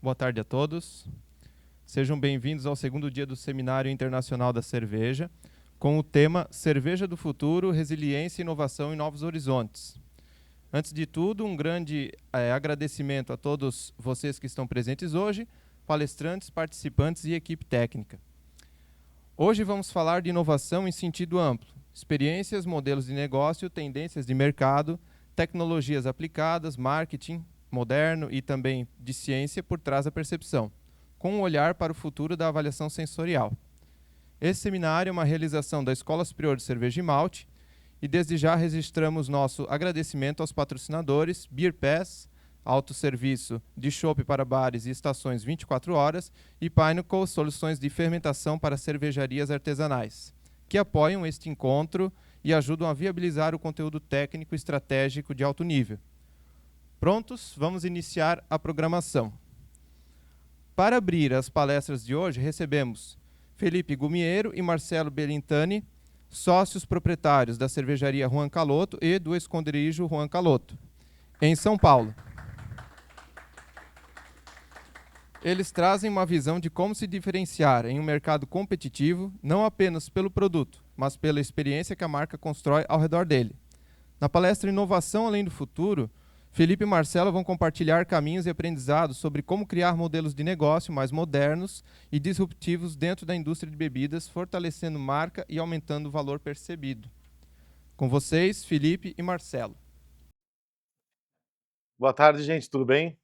Boa tarde a todos. Sejam bem-vindos ao segundo dia do Seminário Internacional da Cerveja, com o tema Cerveja do Futuro, Resiliência, Inovação e Novos Horizontes. Antes de tudo, um grande agradecimento a todos vocês que estão presentes hoje, palestrantes, participantes e equipe técnica. Hoje vamos falar de inovação em sentido amplo, experiências, modelos de negócio, tendências de mercado, tecnologias aplicadas, marketing moderno e também de ciência por trás da percepção, com um olhar para o futuro da avaliação sensorial. Esse seminário é uma realização da Escola Superior de Cerveja e Malte e desde já registramos nosso agradecimento aos patrocinadores Beer Pass, autosserviço de chopp para bares e estações 24 horas e Pinnacle, soluções de fermentação para cervejarias artesanais, que apoiam este encontro e ajudam a viabilizar o conteúdo técnico e estratégico de alto nível. Prontos? Vamos iniciar a programação. Para abrir as palestras de hoje, recebemos Felipe Gumiero e Marcelo Belintani, sócios proprietários da cervejaria Juan Caloto e do esconderijo Juan Caloto, em São Paulo. Eles trazem uma visão de como se diferenciar em um mercado competitivo, não apenas pelo produto, mas pela experiência que a marca constrói ao redor dele. Na palestra Inovação Além do Futuro, Felipe e Marcelo vão compartilhar caminhos e aprendizados sobre como criar modelos de negócio mais modernos e disruptivos dentro da indústria de bebidas, fortalecendo marca e aumentando o valor percebido. Com vocês, Felipe e Marcelo. Boa tarde, gente. Tudo bem?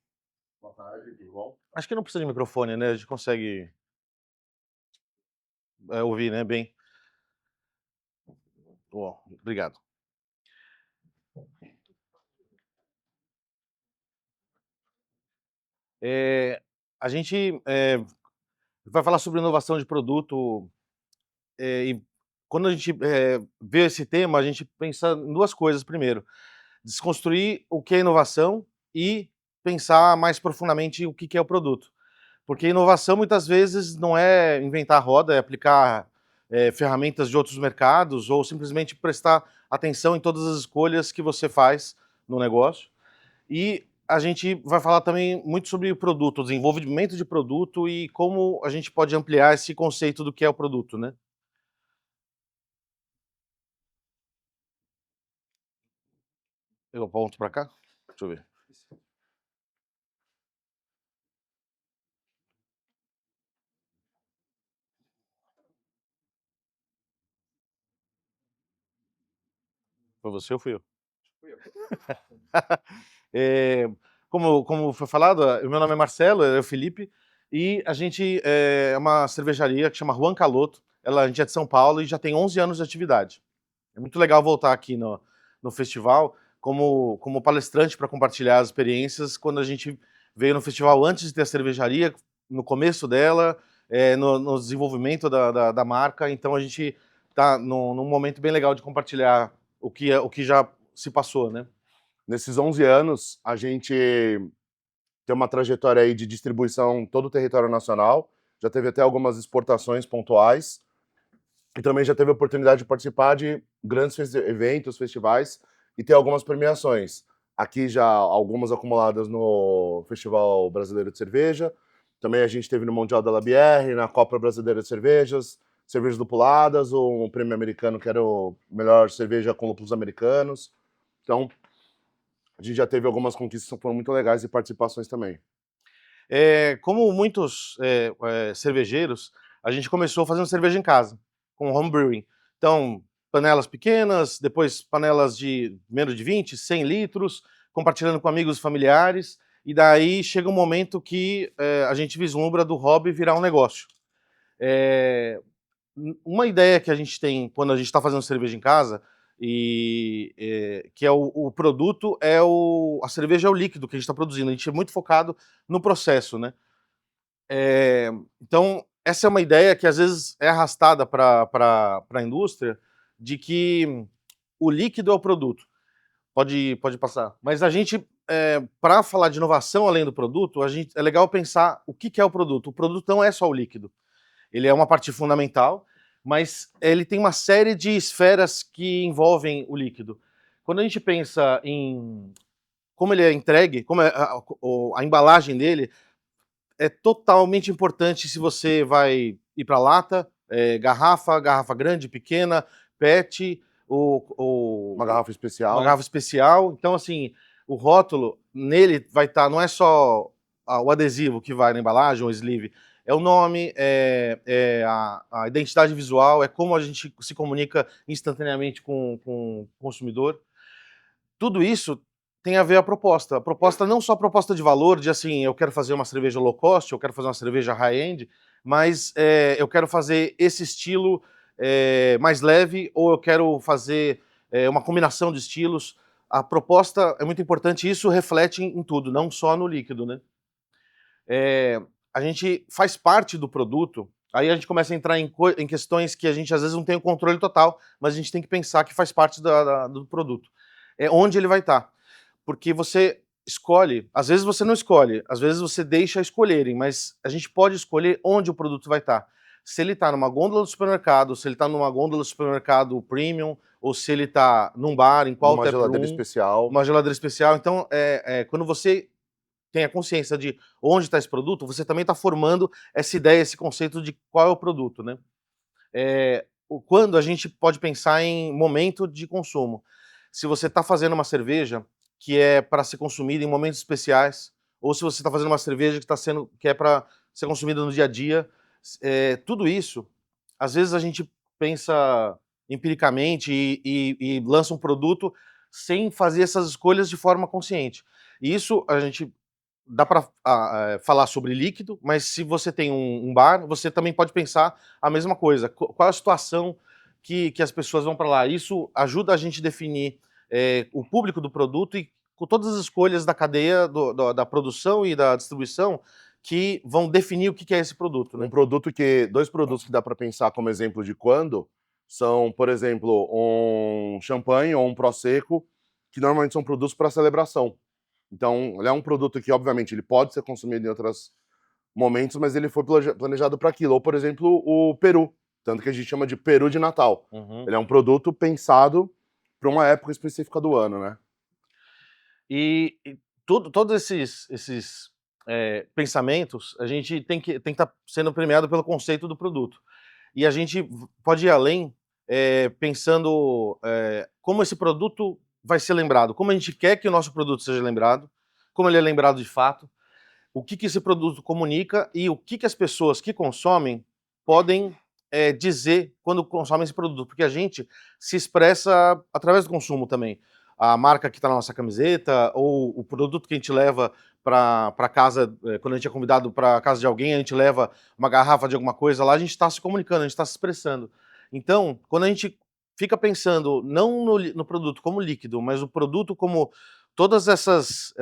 Boa tarde, tudo bom? Acho que não precisa de microfone, né? A gente consegue ouvir, né? Bem. Obrigado. A gente vai falar sobre inovação de produto e quando a gente vê esse tema, a gente pensa em duas coisas. Primeiro, desconstruir o que é inovação e pensar mais profundamente o que é o produto. Porque inovação muitas vezes não é inventar a roda, é aplicar ferramentas de outros mercados ou simplesmente prestar atenção em todas as escolhas que você faz no negócio. E a gente vai falar também muito sobre o produto, o desenvolvimento de produto e como a gente pode ampliar esse conceito do que é o produto, né? Eu aponto para cá? Deixa eu ver. Foi você ou fui eu? Fui eu. Como foi falado, o meu nome é Marcelo, eu é o Felipe, e a gente é uma cervejaria que chama Juan Caloto. A gente é de São Paulo e já tem 11 anos de atividade. É muito legal voltar aqui no festival como palestrante para compartilhar as experiências quando a gente veio no festival antes de ter a cervejaria, no começo dela, no desenvolvimento da marca. Então a gente está num momento bem legal de compartilhar o que já se passou, né? Nesses 11 anos, a gente tem uma trajetória aí de distribuição em todo o território nacional, já teve até algumas exportações pontuais, e também já teve a oportunidade de participar de grandes eventos, festivais, e ter algumas premiações. Aqui já algumas acumuladas no Festival Brasileiro de Cerveja, também a gente teve no Mundial da Labière, na Copa Brasileira de Cervejas lupuladas, um prêmio americano que era o melhor cerveja com lúpulos americanos. Então, a gente já teve algumas conquistas que foram muito legais e participações também. Como muitos cervejeiros, a gente começou fazendo cerveja em casa, com home brewing. Então, panelas pequenas, depois panelas de menos de 20, 100 litros, compartilhando com amigos e familiares, e daí chega um momento que a gente vislumbra do hobby virar um negócio. Uma ideia que a gente tem quando a gente está fazendo cerveja em casa, que é o produto, a cerveja é o líquido que a gente está produzindo. A gente é muito focado no processo, né? Então, essa é uma ideia que às vezes é arrastada para a indústria, de que o líquido é o produto. Pode passar. Mas a gente, para falar de inovação além do produto, é legal pensar o que é o produto. O produto não é só o líquido. Ele é uma parte fundamental, mas ele tem uma série de esferas que envolvem o líquido. Quando a gente pensa em como ele é entregue, como é a embalagem dele, é totalmente importante se você vai ir para lata, garrafa grande, pequena, PET, Uma garrafa especial. uma garrafa especial. Então, assim, o rótulo, nele vai estar, não é só o adesivo que vai na embalagem, o sleeve, é o nome, a identidade visual, é como a gente se comunica instantaneamente com o consumidor. Tudo isso tem a ver a proposta. A proposta não só a proposta de valor, de assim, eu quero fazer uma cerveja low cost, eu quero fazer uma cerveja high-end, mas eu quero fazer esse estilo mais leve, ou eu quero fazer uma combinação de estilos. A proposta é muito importante e isso reflete em tudo, não só no líquido, né? A gente faz parte do produto, aí a gente começa a entrar em questões que a gente às vezes não tem o controle total, mas a gente tem que pensar que faz parte do produto. É onde ele vai estar. Porque você escolhe, às vezes você não escolhe, às vezes você deixa escolherem, mas a gente pode escolher onde o produto vai estar. Se ele está numa gôndola do supermercado, se ele está numa gôndola do supermercado premium, ou se ele está num bar, em qual Numa tap geladeira room, especial. uma geladeira especial. Então, quando você tem a consciência de onde está esse produto, você também está formando essa ideia, esse conceito de qual é o produto, né? Quando a gente pode pensar em momento de consumo. Se você está fazendo uma cerveja que é para ser consumida em momentos especiais, ou se você está fazendo uma cerveja que é para ser consumida no dia a dia, tudo isso, às vezes a gente pensa empiricamente e lança um produto sem fazer essas escolhas de forma consciente. E isso a gente dá para falar sobre líquido, mas se você tem um bar, você também pode pensar a mesma coisa. Qual é a situação que as pessoas vão para lá? Isso ajuda a gente a definir o público do produto e com todas as escolhas da cadeia da produção e da distribuição que vão definir o que é esse produto, né? Dois produtos que dá para pensar como exemplo de quando são, por exemplo, um champanhe ou um prosecco, que normalmente são produtos para celebração. Então, ele é um produto que, obviamente, ele pode ser consumido em outros momentos, mas ele foi planejado para aquilo. Ou, por exemplo, o peru, tanto que a gente chama de peru de Natal. Ele é um produto pensado para uma época específica do ano, né? E todos esses pensamentos, a gente tem que estar sendo premiado pelo conceito do produto. E a gente pode ir além, pensando como esse produto vai ser lembrado, como a gente quer que o nosso produto seja lembrado, como ele é lembrado de fato, o que esse produto comunica e o que as pessoas que consomem podem dizer quando consomem esse produto, porque a gente se expressa através do consumo também. A marca que está na nossa camiseta, ou o produto que a gente leva para casa, quando a gente é convidado para a casa de alguém, a gente leva uma garrafa de alguma coisa lá, a gente está se comunicando, a gente está se expressando. Então, quando a gente fica pensando não no produto como líquido, mas o produto como todas essas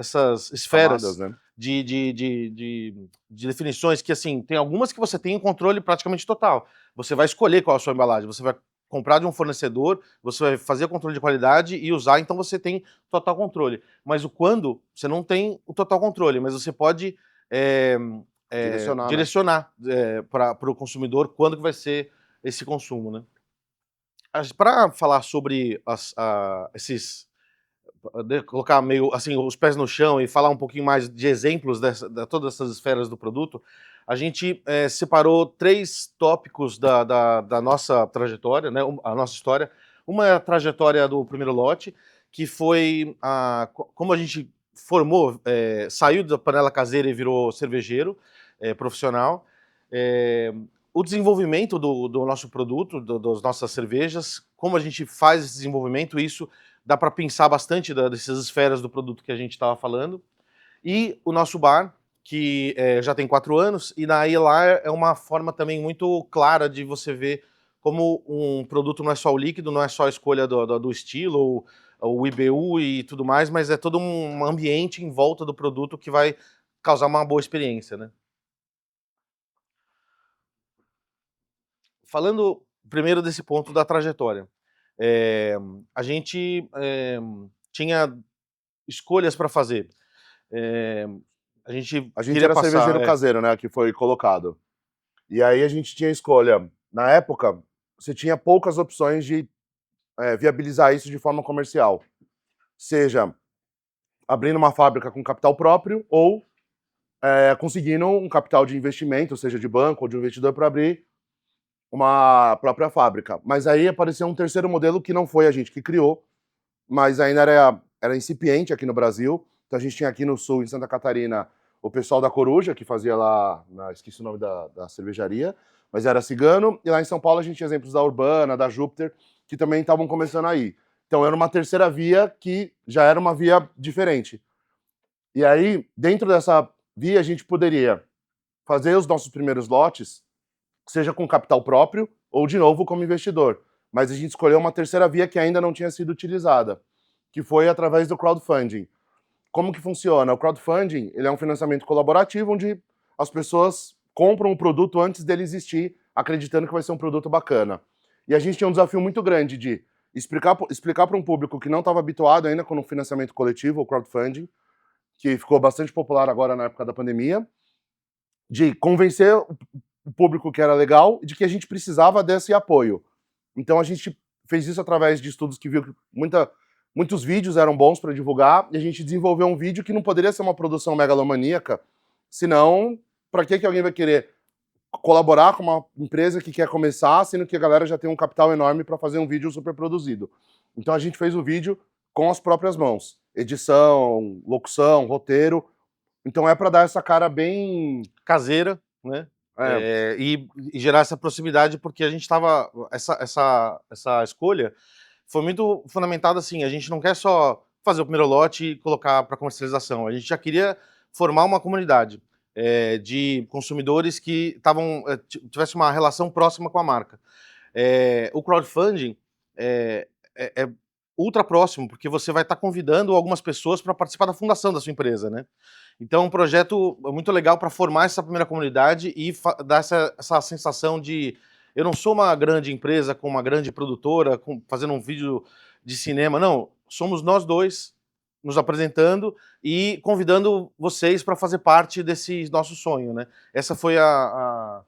esferas Camadas, né? de definições que, assim, tem algumas que você tem um controle praticamente total. Você vai escolher qual é a sua embalagem, você vai comprar de um fornecedor, você vai fazer o controle de qualidade e usar, então você tem total controle. Mas o quando, você não tem o total controle, mas você pode direcionar para o consumidor quando que vai ser esse consumo, né? Para falar sobre colocar meio assim os pés no chão e falar um pouquinho mais de exemplos de todas essas esferas do produto, a gente separou 3 tópicos da nossa trajetória, né, a nossa história. Uma é a trajetória do primeiro lote, que foi como a gente formou, saiu da panela caseira e virou cervejeiro profissional. O desenvolvimento do nosso produto, das nossas cervejas, como a gente faz esse desenvolvimento, isso dá para pensar bastante dessas esferas do produto que a gente estava falando. E o nosso bar, que já tem 4 anos, e daí lá é uma forma também muito clara de você ver como um produto não é só o líquido, não é só a escolha do estilo, ou o IBU e tudo mais, mas é todo um ambiente em volta do produto que vai causar uma boa experiência, né? Falando primeiro desse ponto da trajetória. A gente tinha escolhas para fazer. A gente queria era passar, cervejeiro caseiro, né, que foi colocado. E aí a gente tinha escolha. Na época, você tinha poucas opções de viabilizar isso de forma comercial. Seja abrindo uma fábrica com capital próprio ou conseguindo um capital de investimento, seja de banco ou de um investidor, para abrir uma própria fábrica. Mas aí apareceu um terceiro modelo que não foi a gente que criou, mas ainda era incipiente aqui no Brasil. Então a gente tinha aqui no sul, em Santa Catarina, o pessoal da Coruja, que fazia lá, esqueci o nome da cervejaria, mas era cigano. E lá em São Paulo a gente tinha exemplos da Urbana, da Júpiter, que também estavam começando aí. Então era uma terceira via que já era uma via diferente. E aí, dentro dessa via, a gente poderia fazer os nossos primeiros lotes, seja com capital próprio ou, de novo, como investidor. Mas a gente escolheu uma terceira via que ainda não tinha sido utilizada, que foi através do crowdfunding. Como que funciona? O crowdfunding, ele é um financiamento colaborativo onde as pessoas compram o produto antes dele existir, acreditando que vai ser um produto bacana. E a gente tinha um desafio muito grande de explicar para um público que não estava habituado ainda com o financiamento coletivo, o crowdfunding, que ficou bastante popular agora na época da pandemia, de convencer o público que era legal e de que a gente precisava desse apoio. Então a gente fez isso através de estudos que viu que muitos vídeos eram bons para divulgar, e a gente desenvolveu um vídeo que não poderia ser uma produção megalomaníaca, senão, para que alguém vai querer colaborar com uma empresa que quer começar, sendo que a galera já tem um capital enorme para fazer um vídeo super produzido. Então a gente fez o vídeo com as próprias mãos. Edição, locução, roteiro. Então é para dar essa cara bem caseira, né? E gerar essa proximidade, porque a gente estava... Essa escolha foi muito fundamentada assim, a gente não quer só fazer o primeiro lote e colocar para comercialização, a gente já queria formar uma comunidade de consumidores que tivesse uma relação próxima com a marca. O crowdfunding é ultra próximo, porque você vai estar convidando algumas pessoas para participar da fundação da sua empresa, né? Então, é um projeto muito legal para formar essa primeira comunidade e dar essa sensação de eu não sou uma grande empresa com uma grande produtora, fazendo um vídeo de cinema, não. Somos nós dois nos apresentando e convidando vocês para fazer parte desse nosso sonho, né? Essa foi a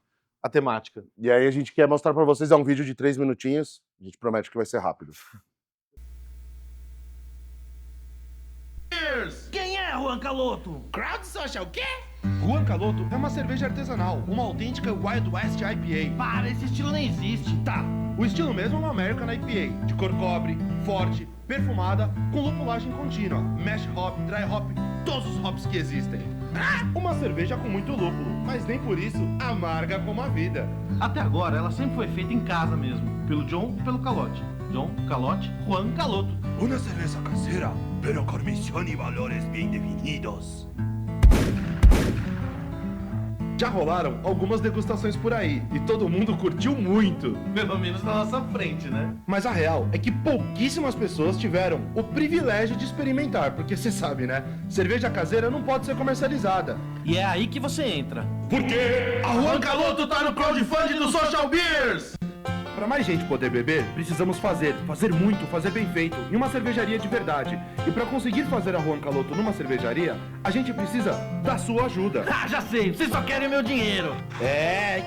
temática. E aí a gente quer mostrar para vocês, é um vídeo de 3 minutinhos, a gente promete que vai ser rápido. Quem é Juan Caloto? Crowd Social o quê? Juan Caloto é uma cerveja artesanal, uma autêntica Wild West IPA. Para, esse estilo nem existe. Tá, o estilo mesmo é uma American IPA, de cor cobre, forte, perfumada, com lupulagem contínua, mash hop, dry hop, todos os hops que existem. Uma cerveja com muito lúpulo, mas nem por isso amarga como a vida. Até agora, ela sempre foi feita em casa mesmo, pelo John e pelo Calote. John, Calote, Juan Caloto. Una cerveza casera, pero con misión y valores bien definidos. Já rolaram algumas degustações por aí, e todo mundo curtiu muito. Pelo menos na nossa frente, né? Mas a real é que pouquíssimas pessoas tiveram o privilégio de experimentar, porque você sabe, né? Cerveja caseira não pode ser comercializada. E é aí que você entra. Porque a Juan Caloto tá no crowdfunding do Social Beers! Para mais gente poder beber, precisamos fazer muito, fazer bem feito, em uma cervejaria de verdade. E para conseguir fazer a Juan Caloto numa cervejaria, a gente precisa da sua ajuda. Ah, já sei, vocês só querem meu dinheiro.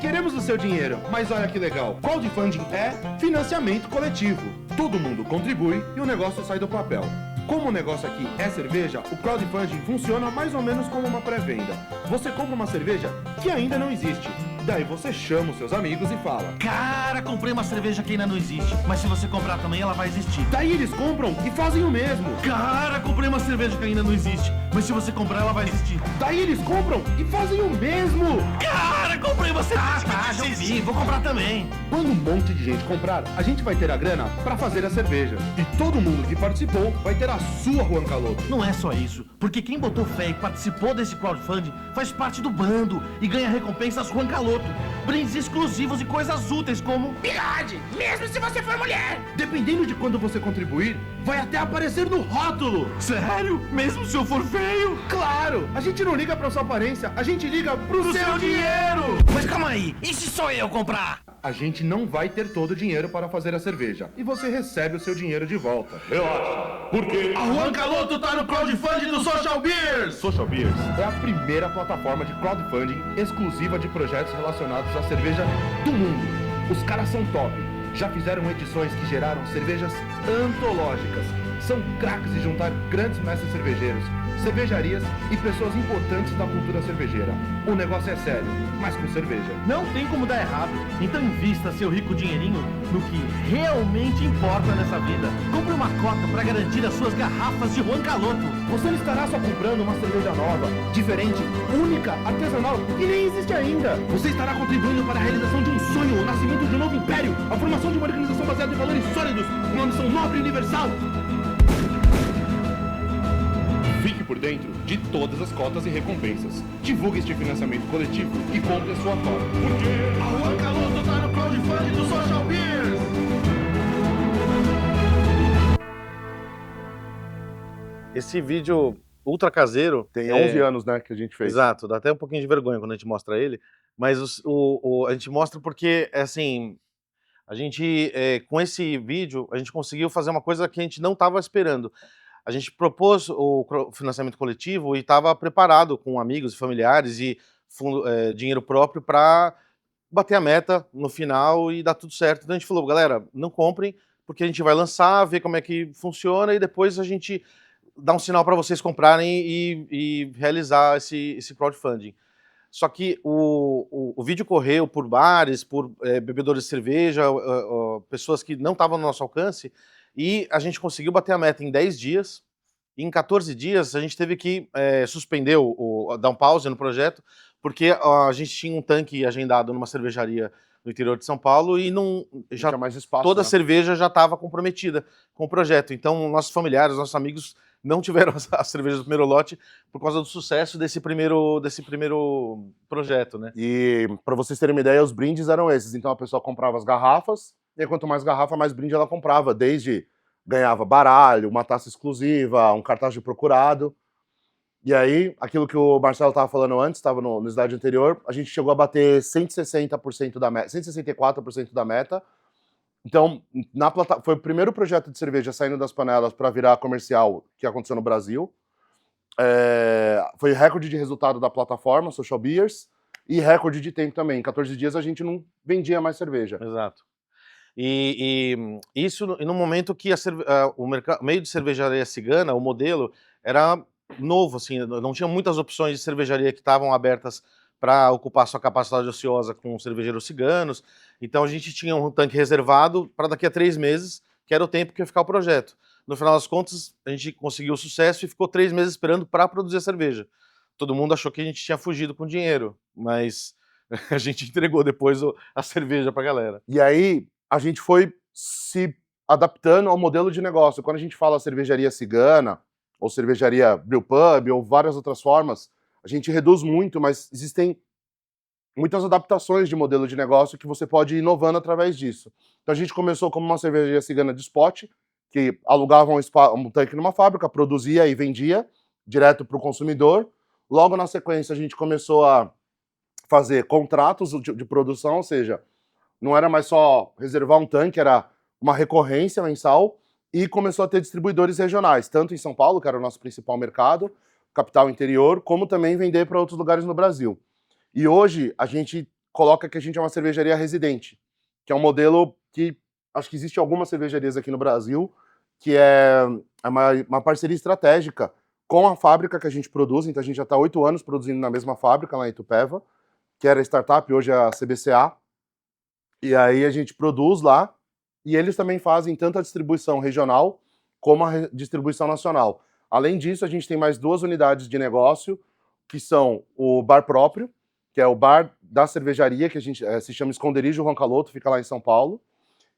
Queremos o seu dinheiro, mas olha que legal. Crowdfunding é financiamento coletivo. Todo mundo contribui e o negócio sai do papel. Como o negócio aqui é cerveja, o crowdfunding funciona mais ou menos como uma pré-venda. Você compra uma cerveja que ainda não existe. Daí você chama os seus amigos e fala: cara, comprei uma cerveja que ainda não existe, mas se você comprar também ela vai existir. Daí eles compram e fazem o mesmo. Cara, comprei uma cerveja que ainda não existe, mas se você comprar ela vai existir. Daí eles compram e fazem o mesmo. Cara, comprei uma cerveja que não existe. Já vi, vou comprar também. Quando um monte de gente comprar, a gente vai ter a grana para fazer a cerveja. E todo mundo que participou vai ter a sua Juan Caloto. Não é só isso, porque quem botou fé e participou desse crowdfunding faz parte do bando e ganha recompensas Juan Caloto. Brindes exclusivos e coisas úteis como bigode, mesmo se você for mulher. Dependendo de quando você contribuir, vai até aparecer no rótulo. Sério? Mesmo se eu for feio? Claro! A gente não liga pra sua aparência, a gente liga pro seu dinheiro! Mas calma aí, e se sou eu comprar? A gente não vai ter todo o dinheiro para fazer a cerveja. E você recebe o seu dinheiro de volta. Relaxa, porque a Juan Caloto tá no crowdfunding do Social Beers! Social Beers é a primeira plataforma de crowdfunding exclusiva de projetos relacionados à cerveja do mundo. Os caras são top. Já fizeram edições que geraram cervejas antológicas. São craques em juntar grandes mestres cervejeiros. cervejarias e pessoas importantes da cultura cervejeira. O negócio é sério, mas com cerveja. Não tem como dar errado. Então invista seu rico dinheirinho no que realmente importa nessa vida. Compre uma cota para garantir as suas garrafas de Juan Caloto. Você não estará só comprando uma cerveja nova, diferente, única, artesanal, que nem existe ainda. Você estará contribuindo para a realização de um sonho, o nascimento de um novo império, a formação de uma organização baseada em valores sólidos, uma missão nobre e universal. Fique por dentro de todas as cotas e recompensas. Divulgue este financiamento coletivo e compre a sua cota. Porque a Juan Caloto tá no crowdfunding do Social Beers. Esse vídeo ultra caseiro... Tem 11 anos, né, que a gente fez. Exato, dá até um pouquinho de vergonha quando a gente mostra ele, mas a gente mostra porque, assim, a gente, com esse vídeo, a gente conseguiu fazer uma coisa que a gente não estava esperando. A gente propôs o financiamento coletivo e estava preparado com amigos e familiares e dinheiro próprio para bater a meta no final e dar tudo certo. Então a gente falou, galera, não comprem, porque a gente vai lançar, ver como é que funciona e depois a gente dá um sinal para vocês comprarem e realizar esse crowdfunding. Só que o vídeo correu por bares, por bebedores de cerveja, pessoas que não estavam no nosso alcance, e a gente conseguiu bater a meta em 10 dias. E em 14 dias, a gente teve que suspender, dar um pause no projeto, porque a gente tinha um tanque agendado numa cervejaria no interior de São Paulo e não já Tinha mais espaço, toda a né? cerveja já estava comprometida com o projeto. Então, nossos familiares, nossos amigos não tiveram as cervejas do primeiro lote por causa do sucesso desse primeiro projeto, né? E para vocês terem uma ideia, os brindes eram esses. Então a pessoa comprava as garrafas, e aí, quanto mais garrafa, mais brinde ela comprava. Desde ganhava baralho, uma taça exclusiva, um cartaz de procurado. E aí, aquilo que o Marcelo estava falando antes, estava no slide anterior, a gente chegou a bater 160% da meta, 164% da meta. Então, foi o primeiro projeto de cerveja saindo das panelas para virar comercial que aconteceu no Brasil. Foi recorde de resultado da plataforma, Social Beers, e recorde de tempo também. Em 14 dias a gente não vendia mais cerveja. Exato. E isso no momento que o meio de cervejaria cigana, o modelo, era novo, assim, não tinha muitas opções de cervejaria que estavam abertas para ocupar sua capacidade ociosa com cervejeiros ciganos. Então a gente tinha um tanque reservado para daqui a 3 meses, que era o tempo que ia ficar o projeto. No final das contas, a gente conseguiu o sucesso e ficou 3 meses esperando para produzir a cerveja. Todo mundo achou que a gente tinha fugido com dinheiro, mas a gente entregou depois a cerveja para a galera. E aí, a gente foi se adaptando ao modelo de negócio. Quando a gente fala cervejaria cigana, ou cervejaria brewpub, ou várias outras formas, a gente reduz muito, mas existem muitas adaptações de modelo de negócio que você pode ir inovando através disso. Então a gente começou como uma cervejaria cigana de spot, que alugava um tanque numa fábrica, produzia e vendia direto para o consumidor. Logo na sequência a gente começou a fazer contratos de produção, ou seja, não era mais só reservar um tanque, era uma recorrência mensal, e começou a ter distribuidores regionais, tanto em São Paulo, que era o nosso principal mercado, capital interior, como também vender para outros lugares no Brasil. E hoje a gente coloca que a gente é uma cervejaria residente, que é um modelo que acho que existe algumas cervejarias aqui no Brasil, que é uma parceria estratégica com a fábrica que a gente produz. Então a gente já está 8 anos produzindo na mesma fábrica lá em Itupeva, que era startup, hoje é a CBCA. E aí a gente produz lá, e eles também fazem tanto a distribuição regional como a distribuição nacional. Além disso, a gente tem mais 2 unidades de negócio, que são o bar próprio, que é o bar da cervejaria, que a gente se chama Esconderijo Juan Caloto, fica lá em São Paulo.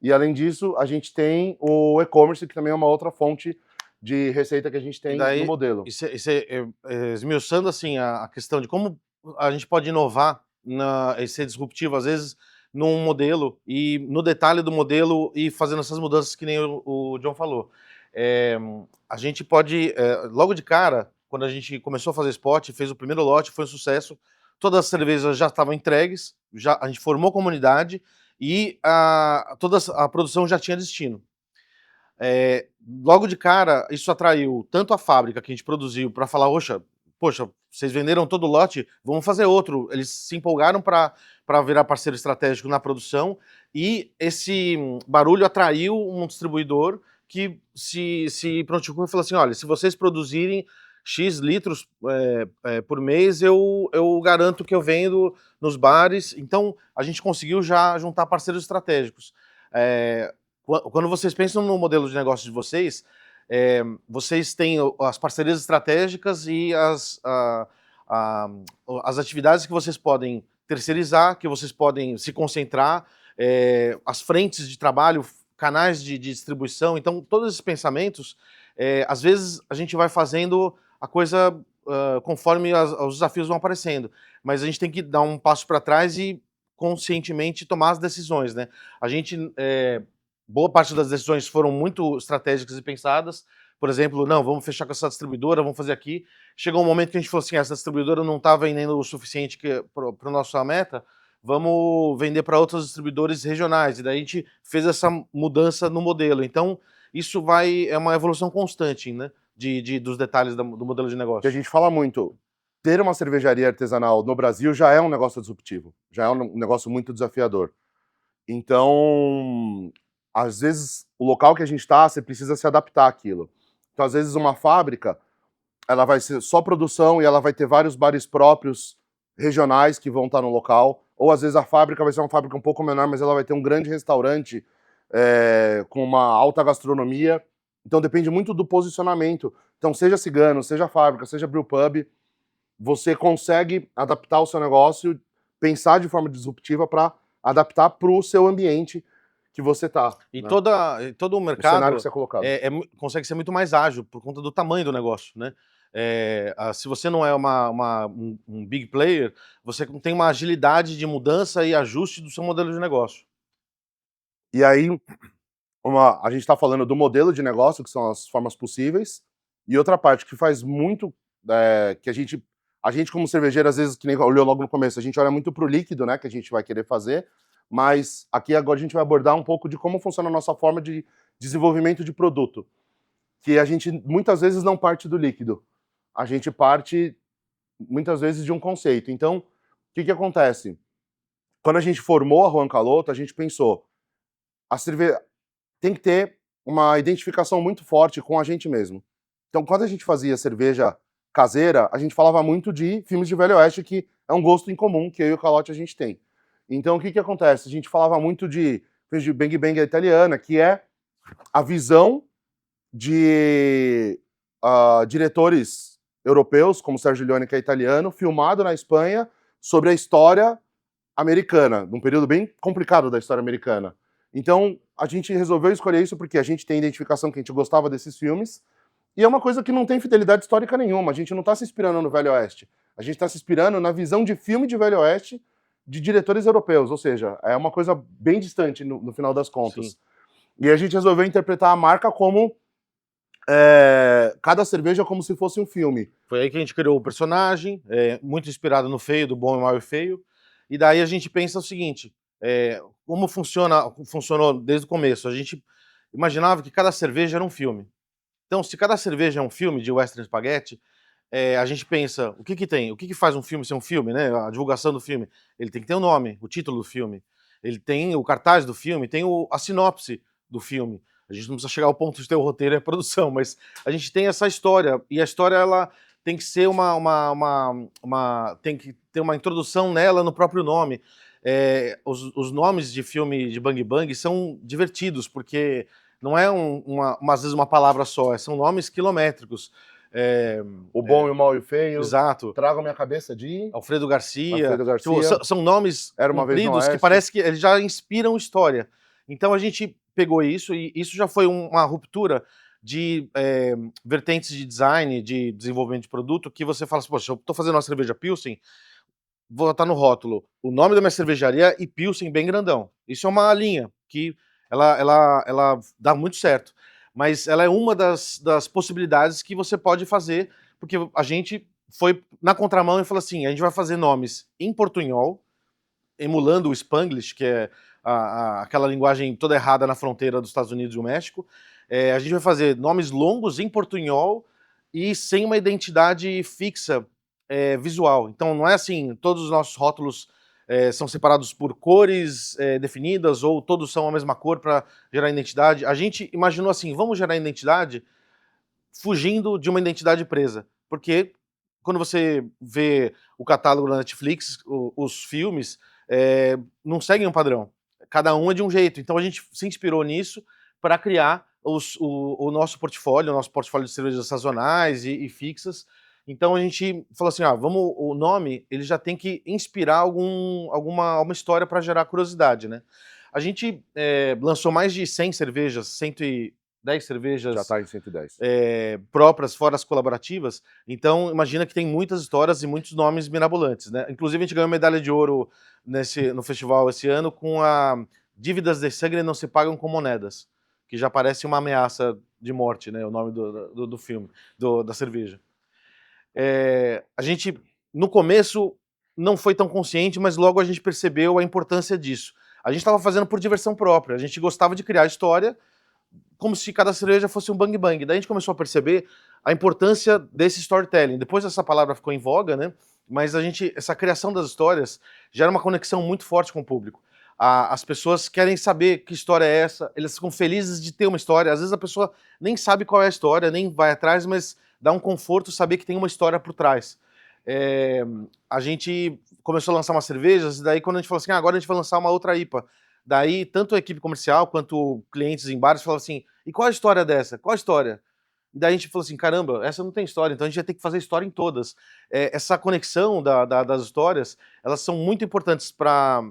E além disso, a gente tem o e-commerce, que também é uma outra fonte de receita que a gente tem no modelo. Esmiuçando assim a questão de como a gente pode inovar e ser disruptivo, às vezes, num modelo e no detalhe do modelo e fazendo essas mudanças que nem o John falou. A gente pode, logo de cara, quando a gente começou a fazer spot, fez o primeiro lote, foi um sucesso, todas as cervejas já estavam entregues, a gente formou comunidade e toda a produção já tinha destino. Logo de cara, isso atraiu tanto a fábrica que a gente produziu para falar, poxa, vocês venderam todo o lote, vamos fazer outro. Eles se empolgaram para virar parceiro estratégico na produção e esse barulho atraiu um distribuidor que se prontificou e falou assim, olha, se vocês produzirem, X litros por mês eu garanto que eu vendo nos bares. Então, a gente conseguiu já juntar parceiros estratégicos. Quando vocês pensam no modelo de negócio de vocês, vocês têm as parcerias estratégicas e as atividades que vocês podem terceirizar, que vocês podem se concentrar, as frentes de trabalho, canais de distribuição. Então, todos esses pensamentos, às vezes a gente vai fazendo a coisa conforme os desafios vão aparecendo, mas a gente tem que dar um passo para trás e conscientemente tomar as decisões, né? A gente, boa parte das decisões foram muito estratégicas e pensadas. Por exemplo, não, vamos fechar com essa distribuidora, vamos fazer aqui. Chegou um momento que a gente falou assim, essa distribuidora não está vendendo o suficiente para a nossa meta, vamos vender para outros distribuidores regionais. E daí a gente fez essa mudança no modelo. Então, isso é uma evolução constante, né? Dos detalhes do modelo de negócio. Que a gente fala muito, ter uma cervejaria artesanal no Brasil já é um negócio disruptivo, já é um negócio muito desafiador. Então, às vezes, o local que a gente está, você precisa se adaptar àquilo. Então, às vezes, uma fábrica, ela vai ser só produção e ela vai ter vários bares próprios, regionais, que vão estar no local. Ou, às vezes, a fábrica vai ser uma fábrica um pouco menor, mas ela vai ter um grande restaurante com uma alta gastronomia. Então, depende muito do posicionamento. Então, seja cigano, seja fábrica, seja brewpub, você consegue adaptar o seu negócio, pensar de forma disruptiva para adaptar para o seu ambiente que você está. E né? todo o O mercado cenário que você é colocado. consegue ser muito mais ágil por conta do tamanho do negócio, né? Se você não é um big player, você tem uma agilidade de mudança e ajuste do seu modelo de negócio. E aí, a gente está falando do modelo de negócio, que são as formas possíveis, e outra parte que faz muito, que a gente como cervejeiro, às vezes, que nem olhou logo no começo, a gente olha muito pro líquido, né, que a gente vai querer fazer, mas aqui agora a gente vai abordar um pouco de como funciona a nossa forma de desenvolvimento de produto, que a gente muitas vezes não parte do líquido, a gente parte muitas vezes de um conceito. Então, o que acontece? Quando a gente formou a Juan Caloto, a gente pensou, a cerveja tem que ter uma identificação muito forte com a gente mesmo. Então, quando a gente fazia cerveja caseira, a gente falava muito de filmes de Velho Oeste, que é um gosto em comum que eu e o Calote a gente tem. Então, o que acontece? A gente falava muito de Bang Bang italiana, que é a visão de diretores europeus, como Sergio Leone, que é italiano, filmado na Espanha, sobre a história americana, num período bem complicado da história americana. Então, a gente resolveu escolher isso porque a gente tem identificação que a gente gostava desses filmes, e é uma coisa que não tem fidelidade histórica nenhuma. A gente não está se inspirando no Velho Oeste. A gente está se inspirando na visão de filme de Velho Oeste de diretores europeus, ou seja, é uma coisa bem distante no final das contas. Sim. E a gente resolveu interpretar a marca como cada cerveja como se fosse um filme. Foi aí que a gente criou o personagem, muito inspirado no Feio, do Bom, Mau e Feio. E daí a gente pensa o seguinte, como funcionou desde o começo. A gente imaginava que cada cerveja era um filme. Então, se cada cerveja é um filme de Western Spaghetti, a gente pensa, o que tem? O que faz um filme ser um filme, né? A divulgação do filme. Ele tem que ter o nome, o título do filme. Ele tem o cartaz do filme, tem a sinopse do filme. A gente não precisa chegar ao ponto de ter o roteiro e a produção, mas a gente tem essa história. E a história, ela tem que ser tem que ter uma introdução nela no próprio nome. Os nomes de filme de Bang Bang são divertidos, porque não é às vezes uma palavra só, são nomes quilométricos. O Bom e o Mau e o Feio. Exato. Trago a minha cabeça de Alfredo Garcia. Alfredo Garcia. Tipo, são nomes Era uma vez no compridos que Oeste. parece que eles já inspiram história. Então a gente pegou isso, e isso já foi uma ruptura de vertentes de design, de desenvolvimento de produto, que você fala assim, poxa, eu tô fazendo uma cerveja Pilsen, vou botar no rótulo o nome da minha cervejaria e Pilsen bem grandão. Isso é uma linha que ela dá muito certo. Mas ela é uma das possibilidades que você pode fazer, porque a gente foi na contramão e falou assim, a gente vai fazer nomes em portunhol, emulando o Spanglish, que é aquela linguagem toda errada na fronteira dos Estados Unidos e o México. A gente vai fazer nomes longos em portunhol e sem uma identidade fixa visual. Então não é assim, todos os nossos rótulos são separados por cores definidas, ou todos são a mesma cor para gerar identidade. A gente imaginou assim, vamos gerar identidade fugindo de uma identidade presa. porque quando você vê o catálogo da Netflix, os filmes não seguem um padrão. Cada um é de um jeito. Então a gente se inspirou nisso para criar o nosso portfólio de cervejas sazonais e fixas. Então a gente falou assim, o nome ele já tem que inspirar alguma história para gerar curiosidade, né? A gente lançou mais de 100 cervejas, 110 cervejas. Já está em 110. Próprias, fora as colaborativas. Então imagina que tem muitas histórias e muitos nomes mirabolantes, né? Inclusive a gente ganhou medalha de ouro no festival esse ano com a Dívidas de Sangue Não Se Pagam com Monedas, que já parece uma ameaça de morte, né? O nome do filme, da cerveja. A gente, no começo, não foi tão consciente, mas logo a gente percebeu a importância disso. A gente estava fazendo por diversão própria, a gente gostava de criar história como se cada cerveja fosse um bang bang. Daí a gente começou a perceber a importância desse storytelling. Depois essa palavra ficou em voga, né? Mas essa criação das histórias gera uma conexão muito forte com o público. As pessoas querem saber que história é essa, elas ficam felizes de ter uma história. Às vezes a pessoa nem sabe qual é a história, nem vai atrás, mas dá um conforto saber que tem uma história por trás. A gente começou a lançar umas cervejas, e daí quando a gente falou assim, agora a gente vai lançar uma outra IPA. Daí, tanto a equipe comercial quanto clientes em bares falavam assim, e qual a história dessa? Qual a história? E daí a gente falou assim, caramba, essa não tem história, então a gente vai ter que fazer história em todas. Essa conexão das histórias, elas são muito importantes para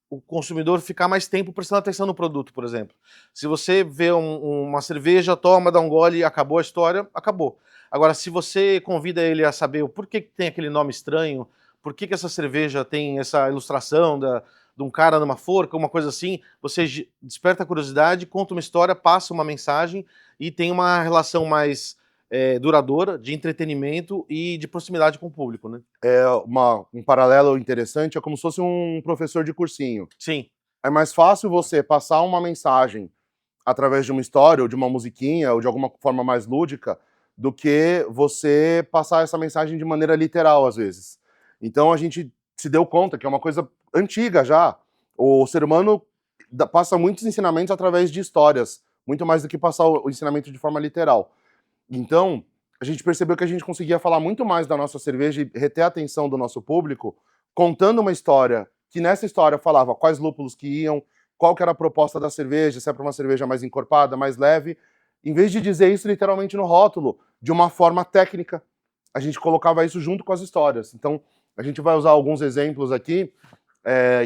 o consumidor ficar mais tempo prestando atenção no produto, por exemplo. Se você vê uma cerveja, toma, dá um gole, acabou a história, acabou. Agora, se você convida ele a saber o porquê que tem aquele nome estranho, por que essa cerveja tem essa ilustração de um cara numa forca, uma coisa assim, você desperta a curiosidade, conta uma história, passa uma mensagem e tem uma relação mais duradoura, de entretenimento e de proximidade com o público, né? Um paralelo interessante, é como se fosse um professor de cursinho. Sim. É mais fácil você passar uma mensagem através de uma história, ou de uma musiquinha, ou de alguma forma mais lúdica, do que você passar essa mensagem de maneira literal, às vezes. Então a gente se deu conta que é uma coisa antiga já. O ser humano passa muitos ensinamentos através de histórias, muito mais do que passar o ensinamento de forma literal. Então, a gente percebeu que a gente conseguia falar muito mais da nossa cerveja e reter a atenção do nosso público, contando uma história, que nessa história falava quais lúpulos que iam, qual que era a proposta da cerveja, se é para uma cerveja mais encorpada, mais leve. Em vez de dizer isso literalmente no rótulo, de uma forma técnica, a gente colocava isso junto com as histórias. Então, a gente vai usar alguns exemplos aqui,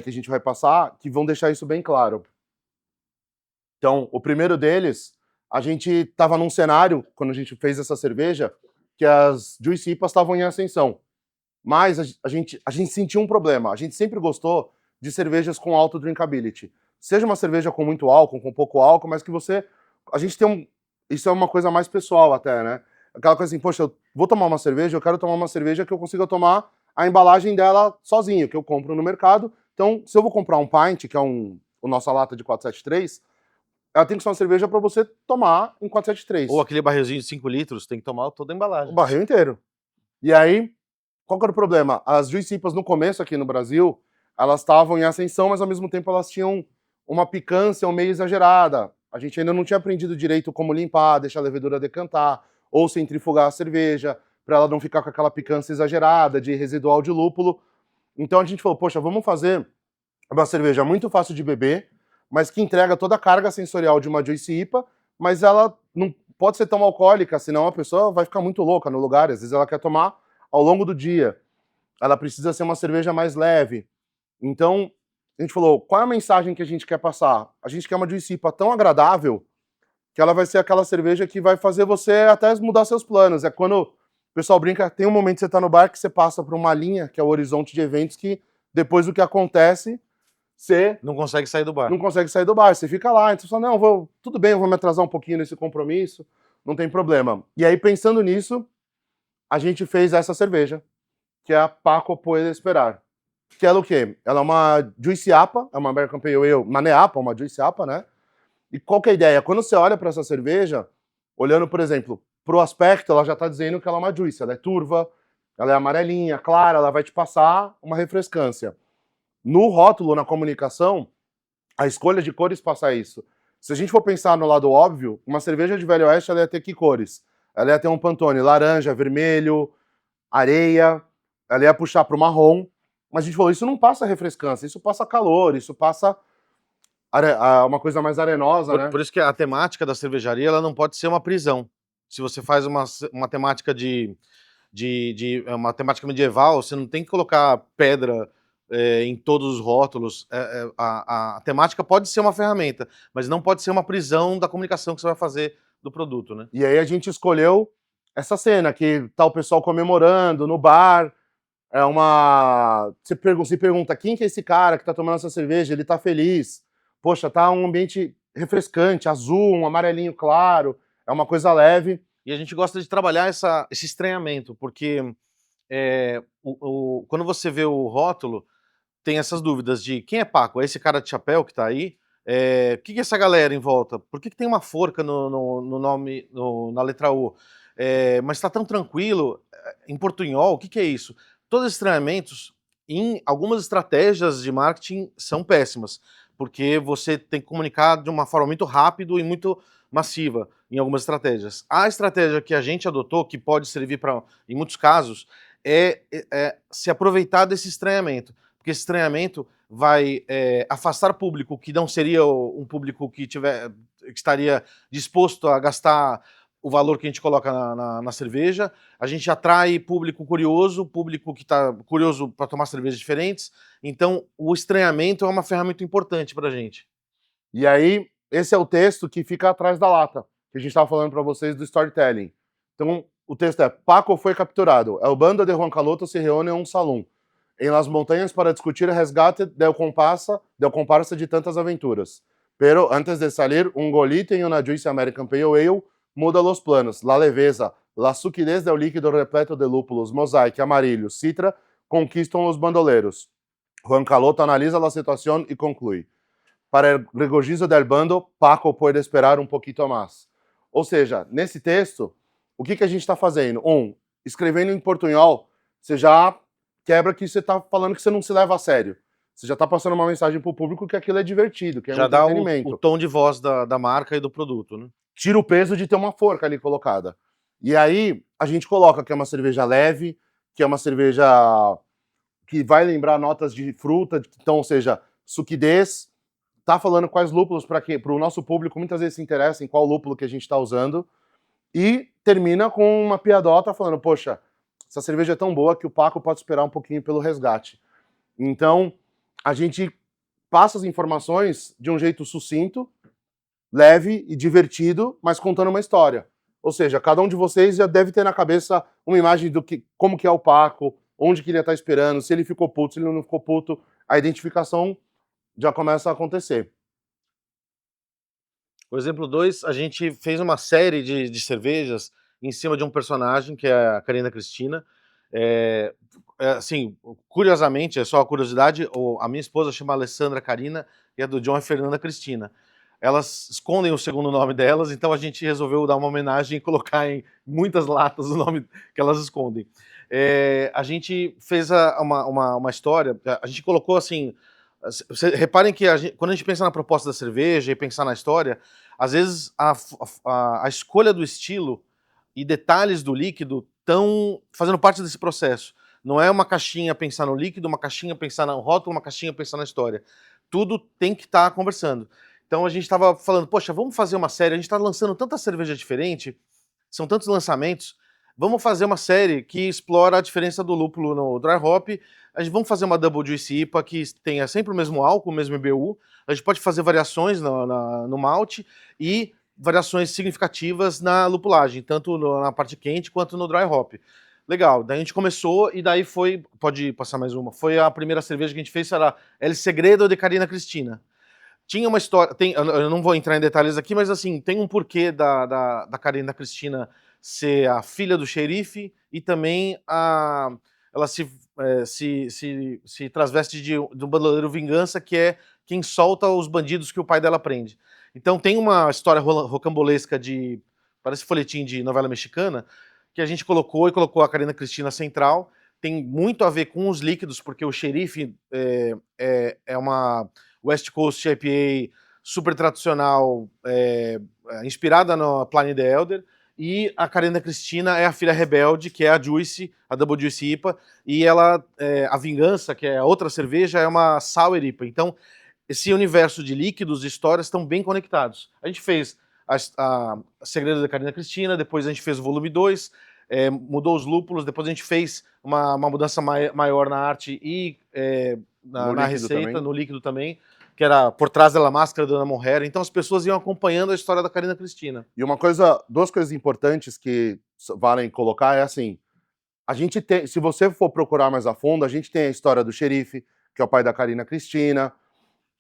que a gente vai passar, que vão deixar isso bem claro. Então, o primeiro deles, a gente estava num cenário, quando a gente fez essa cerveja, que as Juicy IPAs estavam em ascensão. Mas a gente sentiu um problema. A gente sempre gostou de cervejas com alto drinkability. Seja uma cerveja com muito álcool, com pouco álcool, mas que a gente tem isso é uma coisa mais pessoal até, né? Aquela coisa assim, poxa, eu vou tomar uma cerveja, eu quero tomar uma cerveja que eu consiga tomar a embalagem dela sozinho, que eu compro no mercado. Então, se eu vou comprar um pint, que é a nossa lata de 473, ela tem que ser uma cerveja para você tomar em 473. Ou aquele barrilzinho de 5 litros, tem que tomar toda a embalagem. O barril inteiro. E aí, qual que era o problema? As Juicy IPAs no começo aqui no Brasil, elas estavam em ascensão, mas ao mesmo tempo elas tinham uma picância meio exagerada. A gente ainda não tinha aprendido direito como limpar, deixar a levedura decantar, ou centrifugar a cerveja, para ela não ficar com aquela picância exagerada, de residual de lúpulo. Então a gente falou, poxa, vamos fazer uma cerveja muito fácil de beber, mas que entrega toda a carga sensorial de uma Juicy IPA, mas ela não pode ser tão alcoólica, senão a pessoa vai ficar muito louca no lugar. Às vezes ela quer tomar ao longo do dia. Ela precisa ser uma cerveja mais leve. Então, a gente falou, qual é a mensagem que a gente quer passar? A gente quer uma Juicy IPA tão agradável que ela vai ser aquela cerveja que vai fazer você até mudar seus planos. É quando o pessoal brinca, tem um momento que você está no bar que você passa por uma linha, que é o horizonte de eventos, que depois do que acontece, você não consegue sair do bar. Não consegue sair do bar. Você fica lá, então você fala, não, tudo bem, eu vou me atrasar um pouquinho nesse compromisso, não tem problema. E aí, pensando nisso, a gente fez essa cerveja, que é a Paco Puede Esperar. Que ela o quê? Ela é uma Juicy APA, é uma American Pale Ale, uma NEAPA, uma Juicy APA, né? E qual que é a ideia? Quando você olha para essa cerveja, olhando, por exemplo, pro aspecto, ela já está dizendo que ela é uma Juicy. Ela é turva, ela é amarelinha, clara, ela vai te passar uma refrescância. No rótulo, na comunicação, a escolha de cores passa isso. Se a gente for pensar no lado óbvio, uma cerveja de Velho Oeste, ela ia ter que cores? Ela ia ter um Pantone laranja, vermelho, areia, ela ia puxar pro marrom, mas a gente falou, isso não passa refrescância, isso passa calor, isso passa uma coisa mais arenosa, né? Por isso que a temática da cervejaria ela não pode ser uma prisão. Se você faz uma temática uma temática medieval, você não tem que colocar pedra em todos os rótulos. A temática pode ser uma ferramenta, mas não pode ser uma prisão da comunicação que você vai fazer do produto, né? E aí a gente escolheu essa cena, que tá o pessoal comemorando no bar, Você se pergunta, quem que é esse cara que tá tomando essa cerveja? Ele tá feliz. Poxa, tá um ambiente refrescante, azul, um amarelinho claro, é uma coisa leve. E a gente gosta de trabalhar esse estranhamento, porque quando você vê o rótulo, tem essas dúvidas de quem é Paco? É esse cara de chapéu que tá aí? O que é essa galera em volta? Por que tem uma forca no nome, na letra U? Mas tá tão tranquilo, em portunhol, o que é isso? Todos esses estranhamentos, em algumas estratégias de marketing, são péssimas, porque você tem que comunicar de uma forma muito rápida e muito massiva em algumas estratégias. A estratégia que a gente adotou, que pode servir para, em muitos casos, é se aproveitar desse estranhamento, porque esse estranhamento vai afastar público que não seria um público que estaria disposto a gastar o valor que a gente coloca na cerveja. A gente atrai público curioso, público que está curioso para tomar cervejas diferentes. Então, o estranhamento é uma ferramenta importante para a gente. E aí, esse é o texto que fica atrás da lata, que a gente estava falando para vocês do storytelling. Então, o texto é: Paco foi capturado. El bando de Juan Caloto se reúne em um salão em las montañas para discutir el resgate del comparsa de tantas aventuras. Pero antes de salir, un golito y una Juice American Pale Ale muda los planos. La leveza, la suquidez del líquido repleto de lúpulos, mosaic, amarillo, citra, conquistam los bandoleros. Juan Caloto analisa la situación y conclui: para el regozijo del bando, Paco pode esperar um pouquinho mais. Ou seja, nesse texto, o que a gente está fazendo? Escrevendo em portunhol, você já quebra que você está falando que você não se leva a sério. Você já está passando uma mensagem para o público que aquilo é divertido, que é já um dá entretenimento. o tom de voz da marca e do produto, né? Tira o peso de ter uma forca ali colocada. E aí, a gente coloca que é uma cerveja leve, que é uma cerveja que vai lembrar notas de fruta, então, ou seja, suquidez. Tá falando quais lúpulos para o nosso público muitas vezes se interessa em qual lúpulo que a gente está usando. E termina com uma piadota falando: poxa, essa cerveja é tão boa que o Paco pode esperar um pouquinho pelo resgate. Então, a gente passa as informações de um jeito sucinto, leve e divertido, mas contando uma história. Ou seja, cada um de vocês já deve ter na cabeça uma imagem como que é o Paco, onde que ele ia estar esperando, se ele ficou puto, se ele não ficou puto. A identificação já começa a acontecer. O exemplo 2, a gente fez uma série de cervejas em cima de um personagem, que é a Karina Cristina. Assim, curiosamente, é só a curiosidade, a minha esposa chama Alessandra Karina e a do John é Fernanda Cristina. Elas escondem o segundo nome delas, então a gente resolveu dar uma homenagem e colocar em muitas latas o nome que elas escondem. A gente fez uma história, a gente colocou assim... Reparem que quando a gente pensa na proposta da cerveja e pensar na história, às vezes a escolha do estilo e detalhes do líquido estão fazendo parte desse processo. Não é uma caixinha pensar no líquido, uma caixinha pensar no rótulo, uma caixinha pensar na história. Tudo tem que estar conversando. Então a gente estava falando, poxa, vamos fazer uma série, a gente está lançando tanta cerveja diferente, são tantos lançamentos, vamos fazer uma série que explora a diferença do lúpulo no dry hop. Vamos fazer uma Double Juice IPA que tenha sempre o mesmo álcool, o mesmo IBU. A gente pode fazer variações no malte e variações significativas na lupulagem, tanto na parte quente quanto no dry hop. Legal, daí a gente começou e daí foi... Pode passar mais uma. Foi a primeira cerveja que a gente fez, era El Segredo de Karina Cristina. Tinha uma história... eu não vou entrar em detalhes aqui, mas assim, tem um porquê da Karina Cristina ser a filha do xerife e também ela se transveste de um bandoleiro vingança, que é quem solta os bandidos que o pai dela prende. Então tem uma história rocambolesca parece folhetim de novela mexicana, que a gente colocou a Karina Cristina central. Tem muito a ver com os líquidos, porque o xerife é uma West Coast IPA super tradicional, inspirada no Pliny the Elder. E a Carina Cristina é a filha rebelde, que é a Juicy, a Double Juicy IPA. E ela, a Vingança, que é a outra cerveja, é uma Sour IPA. Então, esse universo de líquidos e histórias estão bem conectados. A gente fez a Segredo da Carina Cristina, depois a gente fez o volume 2, mudou os lúpulos, depois a gente fez uma mudança maior na arte e na receita, também. no líquido também, que era Por Trás da Máscara da Dona Moreira. Então as pessoas iam acompanhando a história da Carina Cristina. E duas coisas importantes que valem colocar é assim, a gente tem, se você for procurar mais a fundo, a gente tem a história do xerife, que é o pai da Carina Cristina,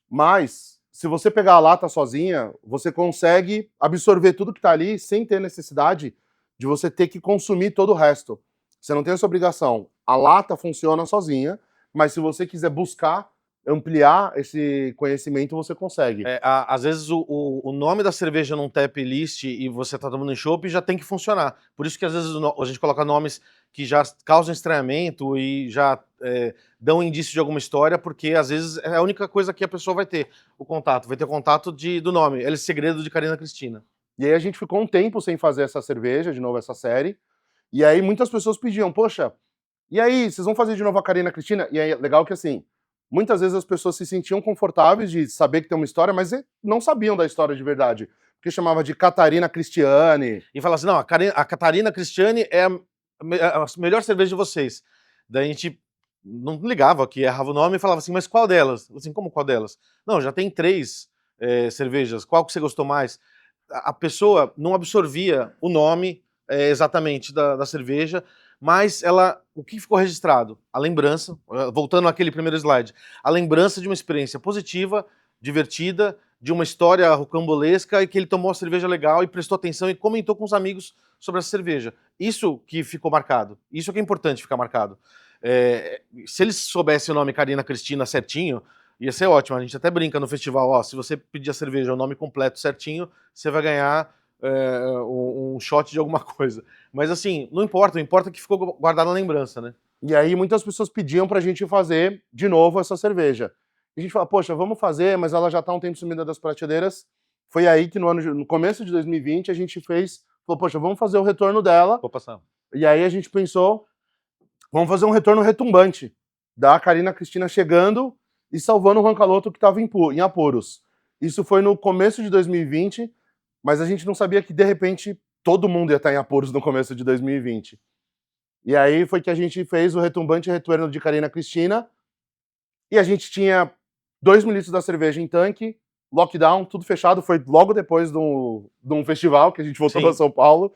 mas se você pegar a lata sozinha, você consegue absorver tudo que tá ali sem ter necessidade de você ter que consumir todo o resto. Você não tem essa obrigação. A lata funciona sozinha, mas se você quiser buscar ampliar esse conhecimento, você consegue. Às vezes o nome da cerveja num tap list e você tá tomando em chopp já tem que funcionar. Por isso que às vezes a gente coloca nomes que já causam estranhamento e já dão indício de alguma história, porque às vezes é a única coisa que a pessoa vai ter o contato. Vai ter o contato do nome. É o Segredo de Carina Cristina. E aí a gente ficou um tempo sem fazer essa cerveja, de novo essa série, e aí muitas pessoas pediam, poxa, e aí, vocês vão fazer de novo a Carina Cristina? E aí, legal que assim, muitas vezes as pessoas se sentiam confortáveis de saber que tem uma história, mas não sabiam da história de verdade. Porque chamava de Catarina Cristiane. E falava assim, não, a Catarina Cristiane é a melhor cerveja de vocês. Daí a gente não ligava, que errava o nome e falava assim, mas qual delas? Assim, como qual delas? Não, já tem 3 cervejas, qual que você gostou mais? A pessoa não absorvia o nome exatamente da cerveja, mas o que ficou registrado? A lembrança, voltando àquele primeiro slide, a lembrança de uma experiência positiva, divertida, de uma história rocambolesca e que ele tomou a cerveja legal e prestou atenção e comentou com os amigos sobre essa cerveja. Isso que ficou marcado, isso que é importante ficar marcado. Se eles soubessem o nome Carina Cristina certinho, ia ser ótimo. A gente até brinca no festival, se você pedir a cerveja o nome completo certinho, você vai ganhar um shot de alguma coisa. Mas assim, não importa, o importa é que ficou guardado na lembrança, né? E aí muitas pessoas pediam pra gente fazer de novo essa cerveja. E a gente fala, poxa, vamos fazer, mas ela já tá um tempo sumida das prateleiras. Foi aí que no começo de 2020 a gente falou, poxa, vamos fazer o retorno dela. Vou passar. E aí a gente pensou, vamos fazer um retorno retumbante da Carina Cristina chegando e salvando o Juan Caloto que estava em apuros. Isso foi no começo de 2020, mas a gente não sabia que, de repente, todo mundo ia estar em apuros no começo de 2020. E aí foi que a gente fez o retumbante retorno de Carina Cristina, e a gente tinha 2 ml da cerveja em tanque, lockdown, tudo fechado, foi logo depois de um festival que a gente voltou para São Paulo.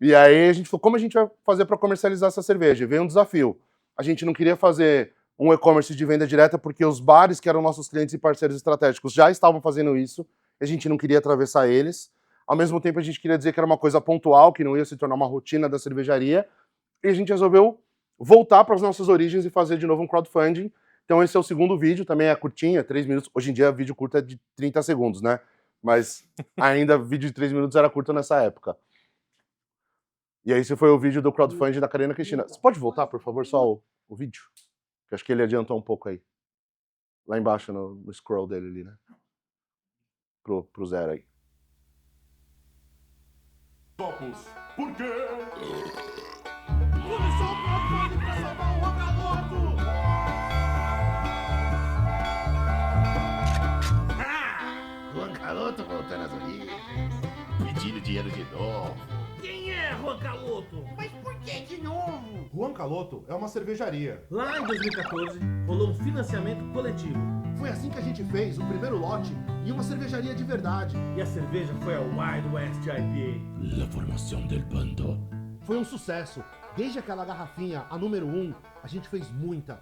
E aí a gente falou, como a gente vai fazer para comercializar essa cerveja? E veio um desafio. A gente não queria fazer um e-commerce de venda direta, porque os bares que eram nossos clientes e parceiros estratégicos já estavam fazendo isso, a gente não queria atravessar eles. Ao mesmo tempo, a gente queria dizer que era uma coisa pontual, que não ia se tornar uma rotina da cervejaria, e a gente resolveu voltar para as nossas origens e fazer de novo um crowdfunding. Então esse é o segundo vídeo, também é curtinho, 3 minutos. Hoje em dia, vídeo curto é de 30 segundos, né? Mas ainda vídeo de 3 minutos era curto nessa época. E aí esse foi o vídeo do crowdfunding da Carina Cristina. Você pode voltar, por favor, só o vídeo? Que acho que ele adiantou um pouco aí. Lá embaixo, no scroll dele ali, né? Pro zero aí. Copos, por quê? Começou o crowdfunding pra salvar o Rogaloto! Juan Caloto voltando às origens, pedindo dinheiro de novo. Quem é Rogaloto? Mas por que de novo? Juan Caloto é uma cervejaria. Lá em 2014, rolou um financiamento coletivo. Foi assim que a gente fez o primeiro lote em uma cervejaria de verdade. E a cerveja foi a Wild West IPA. La formación del bando. Foi um sucesso. Desde aquela garrafinha, a número 1, a gente fez muita,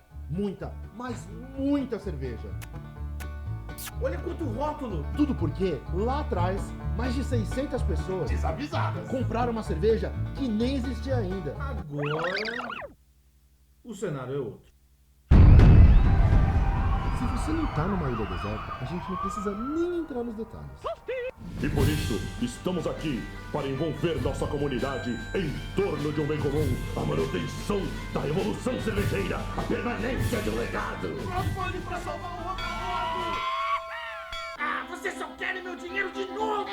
mas muita cerveja. Olha quanto rótulo! Tudo porque, lá atrás, mais de 600 pessoas Desavisadas. compraram uma cerveja que nem existia ainda. Agora, o cenário é outro. Se você não tá numa ilha deserta, a gente não precisa nem entrar nos detalhes. E por isso, estamos aqui para envolver nossa comunidade em torno de um bem comum, a manutenção da revolução cervejeira, a permanência de um legado. Crowdfunding pra salvar o Rogaloto! Ah, vocês só querem meu dinheiro de novo!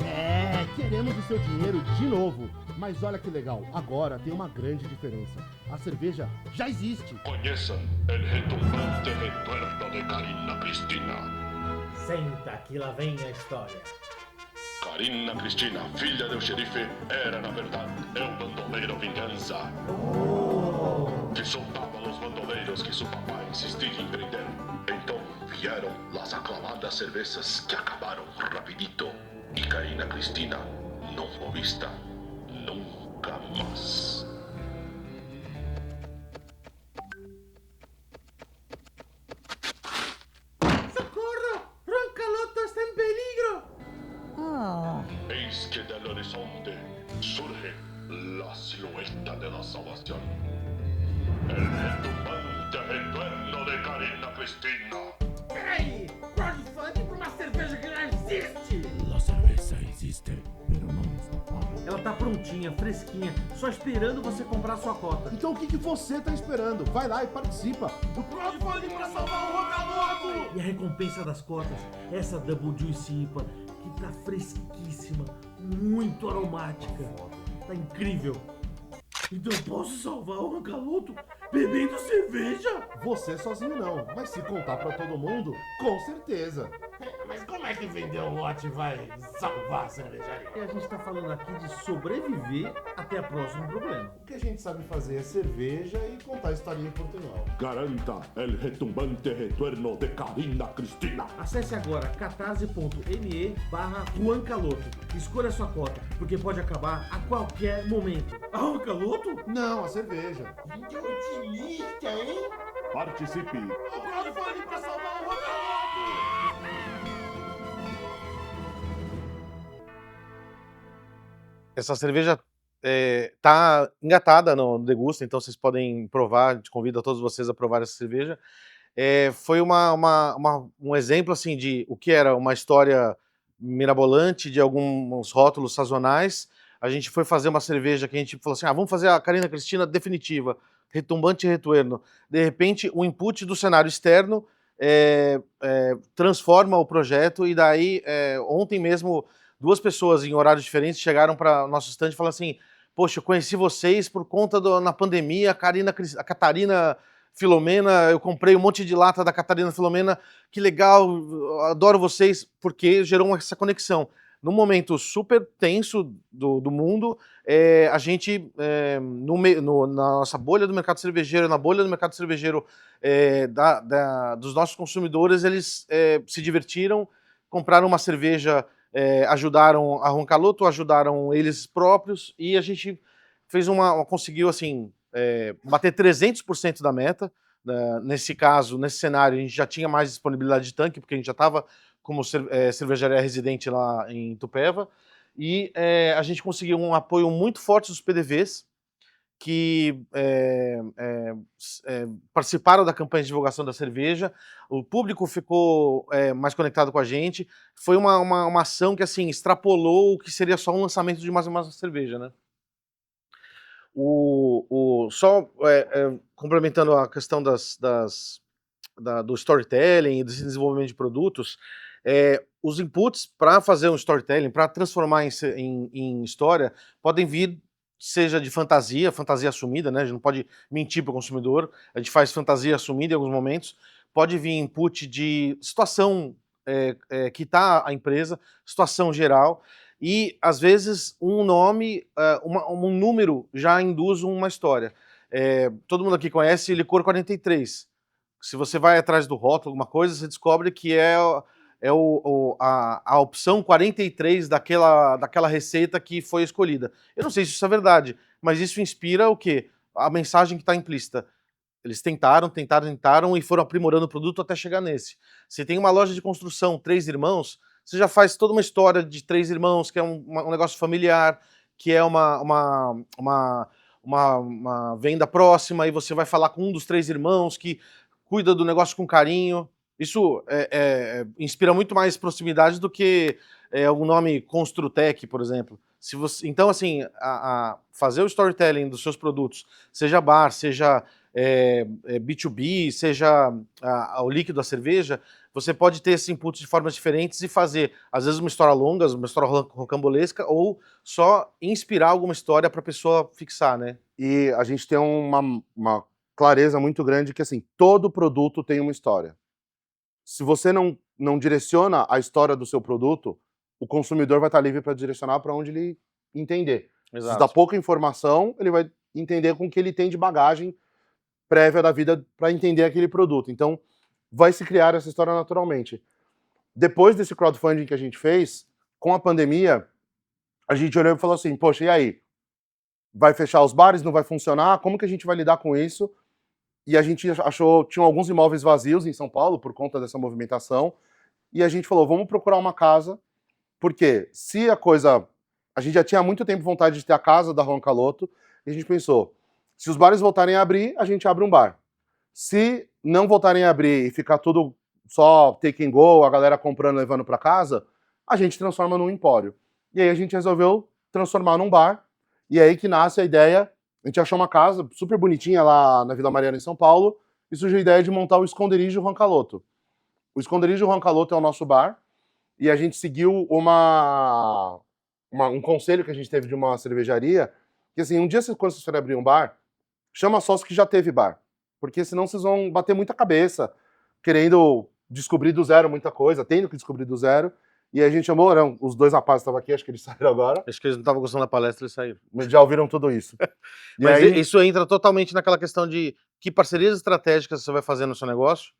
É, que Queremos o seu dinheiro de novo. Mas olha que legal, agora tem uma grande diferença. A cerveja já existe. Conheçam el retumbante retorno de Karina Cristina. Senta que lá vem a história. Karina Cristina, filha do xerife, era na verdade el bandoleiro Vingança. Que soltava os bandoleiros que seu papai insistia em prender. Então vieram as aclamadas cervejas que acabaram rapidito. E Karina Cristina não foi vista nunca mais. ¡Socorro! ¡Roncaloto está en peligro! Eis que del horizonte surge la silueta de la salvación. El retumbante retorno de Karina Cristina. Peraí! Crowdfunding pra uma cerveja que não existe! La cerveza existe, pero no está paga. Ela tá prontinha, fresquinha, só esperando você comprar sua cota. Então o que você tá esperando? Vai lá e participa do crowdfunding pra salvar o Roncaloto! E a recompensa das cotas é essa Double Juice IPA, que tá fresquíssima, muito aromática. Tá incrível. Então eu posso salvar o Roncaloto bebendo cerveja? Você sozinho não, mas se contar pra todo mundo, com certeza. Mas como é que vender um lote vai salvar a cervejaria? E a gente tá falando aqui de sobreviver até o próximo problema. O que a gente sabe fazer é cerveja e contar historinha em portunhol. Garanta el retumbante retorno de Karina Cristina. Acesse agora catarse.me/Roncaloto. Escolha sua cota, porque pode acabar a qualquer momento. A Roncaloto? Não, a cerveja. Que otimista, hein? Participe. O crowdfunding pra salvar o Roncaloto! Essa cerveja tá engatada no Degusta, então vocês podem provar, te convido a todos vocês a provar essa cerveja. Foi um exemplo assim de o que era uma história mirabolante de alguns rótulos sazonais. A gente foi fazer uma cerveja que a gente falou assim, vamos fazer a Karina Cristina definitiva, retumbante e retuerno. De repente, o input do cenário externo transforma o projeto e daí, ontem mesmo, 2 pessoas em horários diferentes chegaram para o nosso stand e falaram assim, poxa, eu conheci vocês por conta na pandemia, a Catarina Filomena, eu comprei um monte de lata da Catarina Filomena, que legal, adoro vocês, porque gerou essa conexão. Num momento super tenso do mundo, a gente, na nossa bolha do mercado cervejeiro, na bolha do mercado cervejeiro dos nossos consumidores, eles se divertiram, compraram uma cerveja, ajudaram a Roncaloto, ajudaram eles próprios, e a gente conseguiu assim, bater 300% da meta. Nesse caso, nesse cenário, a gente já tinha mais disponibilidade de tanque, porque a gente já estava como cervejaria residente lá em Itupeva, e a gente conseguiu um apoio muito forte dos PDVs, que participaram da campanha de divulgação da cerveja, o público ficou mais conectado com a gente, foi uma ação que assim, extrapolou o que seria só um lançamento de uma cerveja, né? Complementando a questão do storytelling e do desenvolvimento de produtos, os inputs para fazer um storytelling, para transformar em história, podem vir, seja de fantasia assumida, né? A gente não pode mentir para o consumidor, a gente faz fantasia assumida em alguns momentos, pode vir input de situação que está a empresa, situação geral, e às vezes um nome, um número já induz uma história. Todo mundo aqui conhece Licor 43. Se você vai atrás do rótulo, alguma coisa, você descobre que a opção 43 daquela receita que foi escolhida. Eu não sei se isso é verdade, mas isso inspira o quê? A mensagem que está implícita. Eles tentaram e foram aprimorando o produto até chegar nesse. Se tem uma loja de construção, 3 irmãos, você já faz toda uma história de 3 irmãos, que é um negócio familiar, que é uma venda próxima, e você vai falar com um dos 3 irmãos que cuida do negócio com carinho. Isso inspira muito mais proximidade do que algum nome Construtec, por exemplo. Então, assim, fazer o storytelling dos seus produtos, seja bar, seja B2B, seja o líquido, a cerveja, você pode ter esse input de formas diferentes e fazer, às vezes, uma história longa, uma história rocambolesca, ou só inspirar alguma história para a pessoa fixar, né? E a gente tem uma clareza muito grande que, assim, todo produto tem uma história. Se você não direciona a história do seu produto, o consumidor vai estar livre para direcionar para onde ele entender. Se dá pouca informação, ele vai entender com o que ele tem de bagagem prévia da vida para entender aquele produto. Então, vai se criar essa história naturalmente. Depois desse crowdfunding que a gente fez, com a pandemia, a gente olhou e falou assim, poxa, e aí? Vai fechar os bares? Não vai funcionar? Como que a gente vai lidar com isso? E a gente achou, tinham alguns imóveis vazios em São Paulo por conta dessa movimentação, e a gente falou, vamos procurar uma casa, porque se a coisa... A gente já tinha há muito tempo vontade de ter a casa da Juan Caloto, e a gente pensou, se os bares voltarem a abrir, a gente abre um bar. Se não voltarem a abrir e ficar tudo só take and go, a galera comprando e levando para casa, a gente transforma num empório. E aí a gente resolveu transformar num bar, e aí que nasce a ideia. A gente achou uma casa super bonitinha lá na Vila Mariana, em São Paulo, e surgiu a ideia de montar o Esconderijo Juan Caloto. O Esconderijo Juan Caloto é o nosso bar, e a gente seguiu um conselho que a gente teve de uma cervejaria, que assim, um dia quando vocês forem abrir um bar, chama sócio que já teve bar, porque senão vocês vão bater muita cabeça, querendo descobrir do zero muita coisa, tendo que descobrir do zero. E a gente chamou, os dois rapazes estavam aqui, acho que eles saíram agora. Acho que eles não estavam gostando da palestra, eles saíram. Mas já ouviram tudo isso. Mas aí... isso entra totalmente naquela questão de que parcerias estratégicas você vai fazer no seu negócio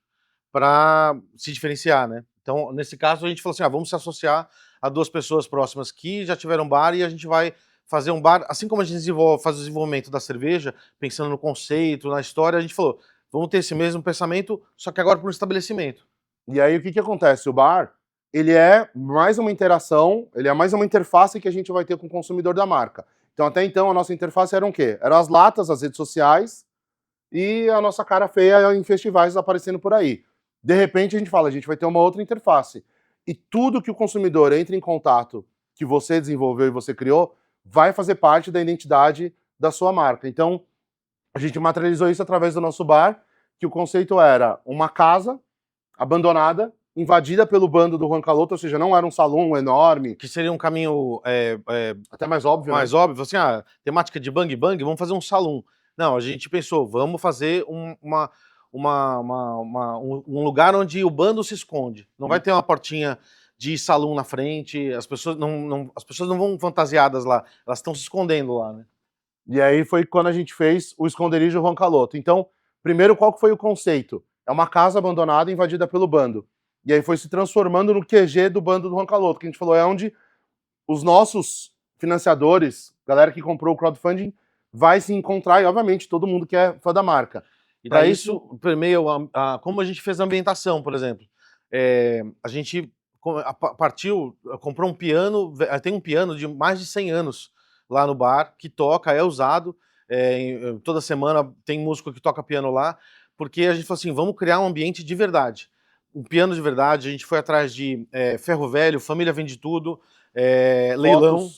para se diferenciar, né? Então, nesse caso, a gente falou assim, vamos se associar a duas pessoas próximas que já tiveram bar e a gente vai fazer um bar, assim como a gente faz o desenvolvimento da cerveja, pensando no conceito, na história, a gente falou, vamos ter esse mesmo pensamento, só que agora para um estabelecimento. E aí, o que acontece? O bar, ele é mais uma interação, ele é mais uma interface que a gente vai ter com o consumidor da marca. Então, até então, a nossa interface era o quê? Eram as latas, as redes sociais e a nossa cara feia em festivais aparecendo por aí. De repente, a gente fala, a gente vai ter uma outra interface. E tudo que o consumidor entra em contato, que você desenvolveu e você criou, vai fazer parte da identidade da sua marca. Então, a gente materializou isso através do nosso bar, que o conceito era uma casa abandonada, invadida pelo bando do Juan Caloto, ou seja, não era um salão enorme. Que seria um caminho até mais óbvio, mais óbvio, assim, temática de bang bang, vamos fazer um salão. Não, a gente pensou, vamos fazer um lugar onde o bando se esconde. Não vai ter uma portinha de salão na frente, as pessoas não vão fantasiadas lá, elas estão se escondendo lá, né? E aí foi quando a gente fez o Esconderijo Juan Caloto. Então, primeiro, qual que foi o conceito? É uma casa abandonada invadida pelo bando. E aí foi se transformando no QG do bando do Juan Caloto, que a gente falou, é onde os nossos financiadores, galera que comprou o crowdfunding, vai se encontrar, e obviamente todo mundo que é fã da marca. E para isso, permeia como a gente fez a ambientação, por exemplo. A gente comprou um piano, tem um piano de mais de 100 anos lá no bar, que toca, é usado, toda semana tem músico que toca piano lá, porque a gente falou assim, vamos criar um ambiente de verdade. Um piano de verdade, a gente foi atrás de ferro velho, família vende tudo, leilão.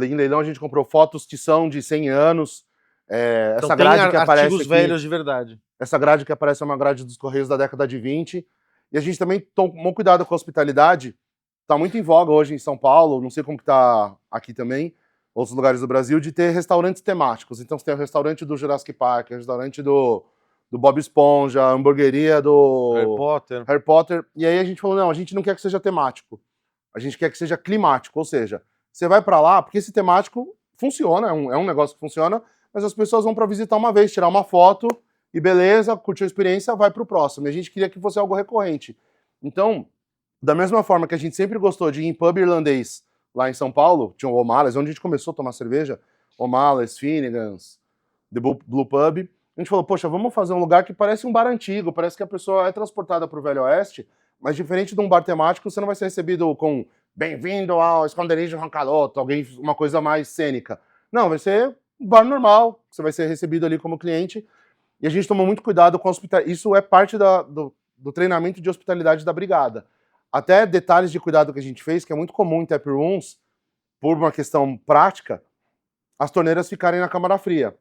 Em leilão a gente comprou fotos que são de 100 anos. Então, essa grade que aparece artigos aqui, velhos de verdade. Essa grade que aparece é uma grade dos Correios da década de 20. E a gente também tomou cuidado com a hospitalidade. Está muito em voga hoje em São Paulo, não sei como que está aqui também, outros lugares do Brasil, de ter restaurantes temáticos. Então você tem o restaurante do Jurassic Park, o restaurante do Bob Esponja, a hamburgueria do Harry Potter. E aí a gente falou, não, a gente não quer que seja temático. A gente quer que seja climático, ou seja, você vai para lá, porque esse temático funciona, é um negócio que funciona, mas as pessoas vão para visitar uma vez, tirar uma foto e beleza, curtiu a experiência, vai para o próximo. E a gente queria que fosse algo recorrente. Então, da mesma forma que a gente sempre gostou de ir em pub irlandês lá em São Paulo, tinha o O'Malley's, onde a gente começou a tomar cerveja, O'Malley's, Finnegan's, The Blue Pub, a gente falou, poxa, vamos fazer um lugar que parece um bar antigo, parece que a pessoa é transportada para o Velho Oeste, mas diferente de um bar temático, você não vai ser recebido com bem-vindo ao Esconderijo Juan Caloto, uma coisa mais cênica. Não, vai ser um bar normal, você vai ser recebido ali como cliente, e a gente tomou muito cuidado com a hospitalidade. Isso é parte do treinamento de hospitalidade da brigada. Até detalhes de cuidado que a gente fez, que é muito comum em tap rooms, por uma questão prática, as torneiras ficarem na câmara fria.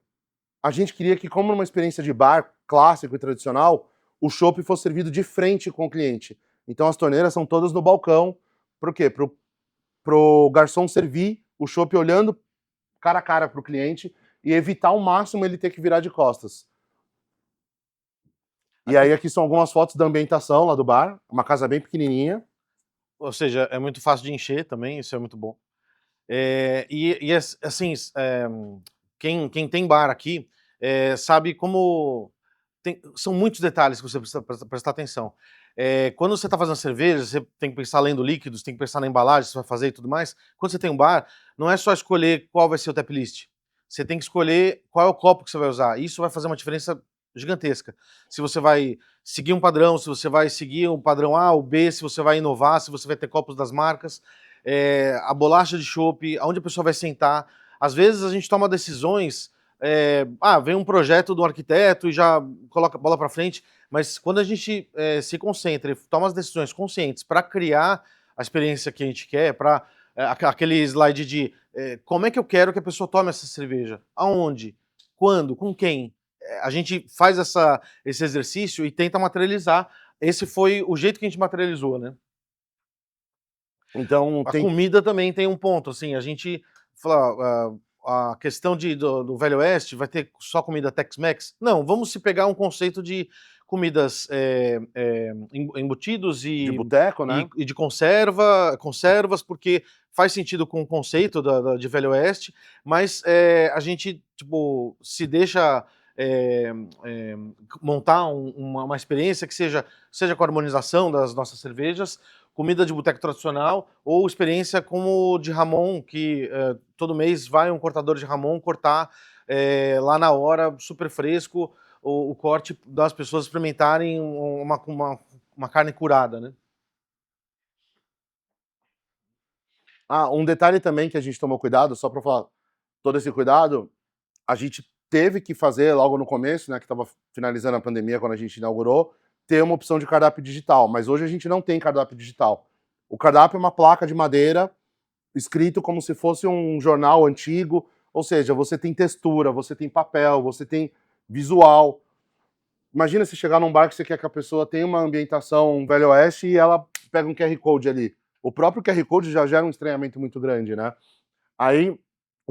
a gente queria que, como numa experiência de bar clássico e tradicional, o chopp fosse servido de frente com o cliente. Então as torneiras são todas no balcão. Por quê? Pro garçom servir o chopp olhando cara a cara pro cliente e evitar ao máximo ele ter que virar de costas. E aí aqui são algumas fotos da ambientação lá do bar, uma casa bem pequenininha. Ou seja, é muito fácil de encher também, isso é muito bom. Assim, quem tem bar aqui sabe como são muitos detalhes que você precisa prestar atenção. Quando você está fazendo cerveja, você tem que pensar além do líquidos, tem que pensar na embalagem que você vai fazer e tudo mais. Quando você tem um bar, não é só escolher qual vai ser o tap list. Você tem que escolher qual é o copo que você vai usar. Isso vai fazer uma diferença gigantesca. Se você vai seguir um padrão, se você vai seguir um padrão A ou B, se você vai inovar, se você vai ter copos das marcas, a bolacha de chopp, aonde a pessoa vai sentar. Às vezes a gente toma decisões, vem um projeto do arquiteto e já coloca a bola para frente, mas quando a gente se concentra e toma as decisões conscientes para criar a experiência que a gente quer, para aquele slide de como é que eu quero que a pessoa tome essa cerveja, aonde, quando, com quem, a gente faz esse exercício e tenta materializar. Esse foi o jeito que a gente materializou, né? Então, a comida também tem um ponto, assim, a gente fala, a questão do Velho Oeste vai ter só comida Tex-Mex? Não, vamos se pegar um conceito de comidas embutidos e... De boteco, né? E de conservas, porque faz sentido com o conceito de Velho Oeste, mas a gente, tipo, se deixa... montar uma experiência que seja com a harmonização das nossas cervejas, comida de boteco tradicional, ou experiência como de Ramon, que todo mês vai um cortador de Ramon cortar lá na hora, super fresco, o corte das pessoas experimentarem uma carne curada, né? Um detalhe também que a gente tomou cuidado, só para falar todo esse cuidado, a gente teve que fazer logo no começo, né, que estava finalizando a pandemia quando a gente inaugurou, ter uma opção de cardápio digital, mas hoje a gente não tem cardápio digital. O cardápio é uma placa de madeira, escrito como se fosse um jornal antigo, ou seja, você tem textura, você tem papel, você tem visual. Imagina se chegar num bar que você quer que a pessoa tenha uma ambientação Velho Oeste e ela pega um QR Code ali. O próprio QR Code já gera um estranhamento muito grande, né? Aí,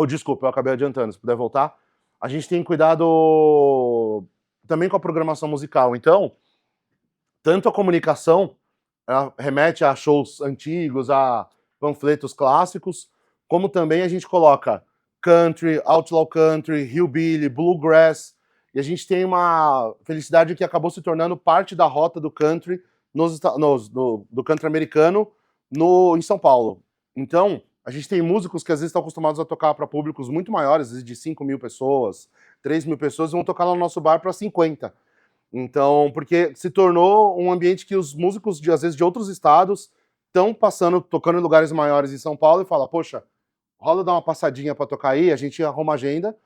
desculpa, eu acabei adiantando, se puder voltar. A gente tem cuidado também com a programação musical. Então, tanto a comunicação remete a shows antigos, a panfletos clássicos, como também a gente coloca country, outlaw country, hillbilly, bluegrass, e a gente tem uma felicidade que acabou se tornando parte da rota do country do country americano em São Paulo. Então, a gente tem músicos que às vezes estão acostumados a tocar para públicos muito maiores, às vezes de 5.000 pessoas, 3.000 pessoas, e vão tocar lá no nosso bar para 50. Então, porque se tornou um ambiente que os músicos, às vezes, de outros estados estão tocando em lugares maiores em São Paulo e fala, poxa, rola dar uma passadinha para tocar aí, a gente arruma agenda,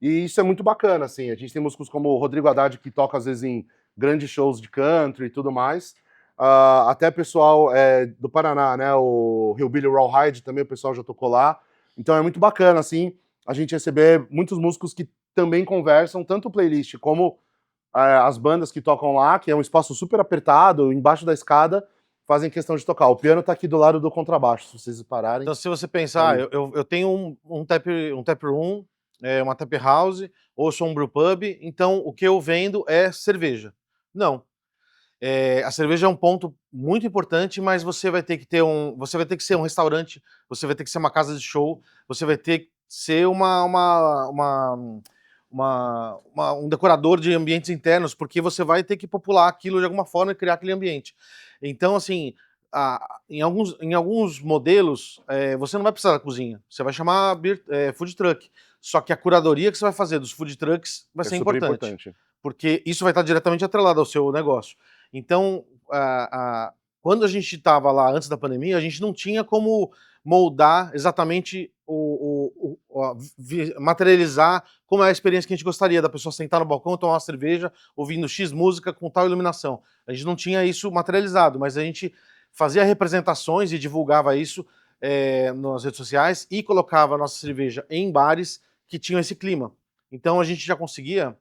e isso é muito bacana, assim. A gente tem músicos como o Rodrigo Haddad, que toca, às vezes, em grandes shows de country e tudo mais. Até pessoal do Paraná, né, o Hillbilly Rawhide também, o pessoal já tocou lá. Então é muito bacana, assim, a gente receber muitos músicos que também conversam, tanto o playlist como as bandas que tocam lá, que é um espaço super apertado, embaixo da escada, fazem questão de tocar. O piano tá aqui do lado do contrabaixo, se vocês pararem. Então, se você pensar, eu tenho um tap room, uma tap house, ou sou um brew pub, então o que eu vendo é cerveja. Não. A cerveja é um ponto muito importante, mas você vai ter que ser um restaurante, você vai ter que ser uma casa de show, você vai ter que ser um decorador de ambientes internos, porque você vai ter que popular aquilo de alguma forma e criar aquele ambiente. Então, assim, em alguns modelos, você não vai precisar da cozinha, você vai chamar food truck, só que a curadoria que você vai fazer dos food trucks vai ser importante, porque isso vai estar diretamente atrelado ao seu negócio. Então, quando a gente estava lá antes da pandemia, a gente não tinha como moldar exatamente, materializar como é a experiência que a gente gostaria, da pessoa sentar no balcão, tomar uma cerveja, ouvindo X música com tal iluminação. A gente não tinha isso materializado, mas a gente fazia representações e divulgava isso nas redes sociais e colocava a nossa cerveja em bares que tinham esse clima. Então a gente já conseguia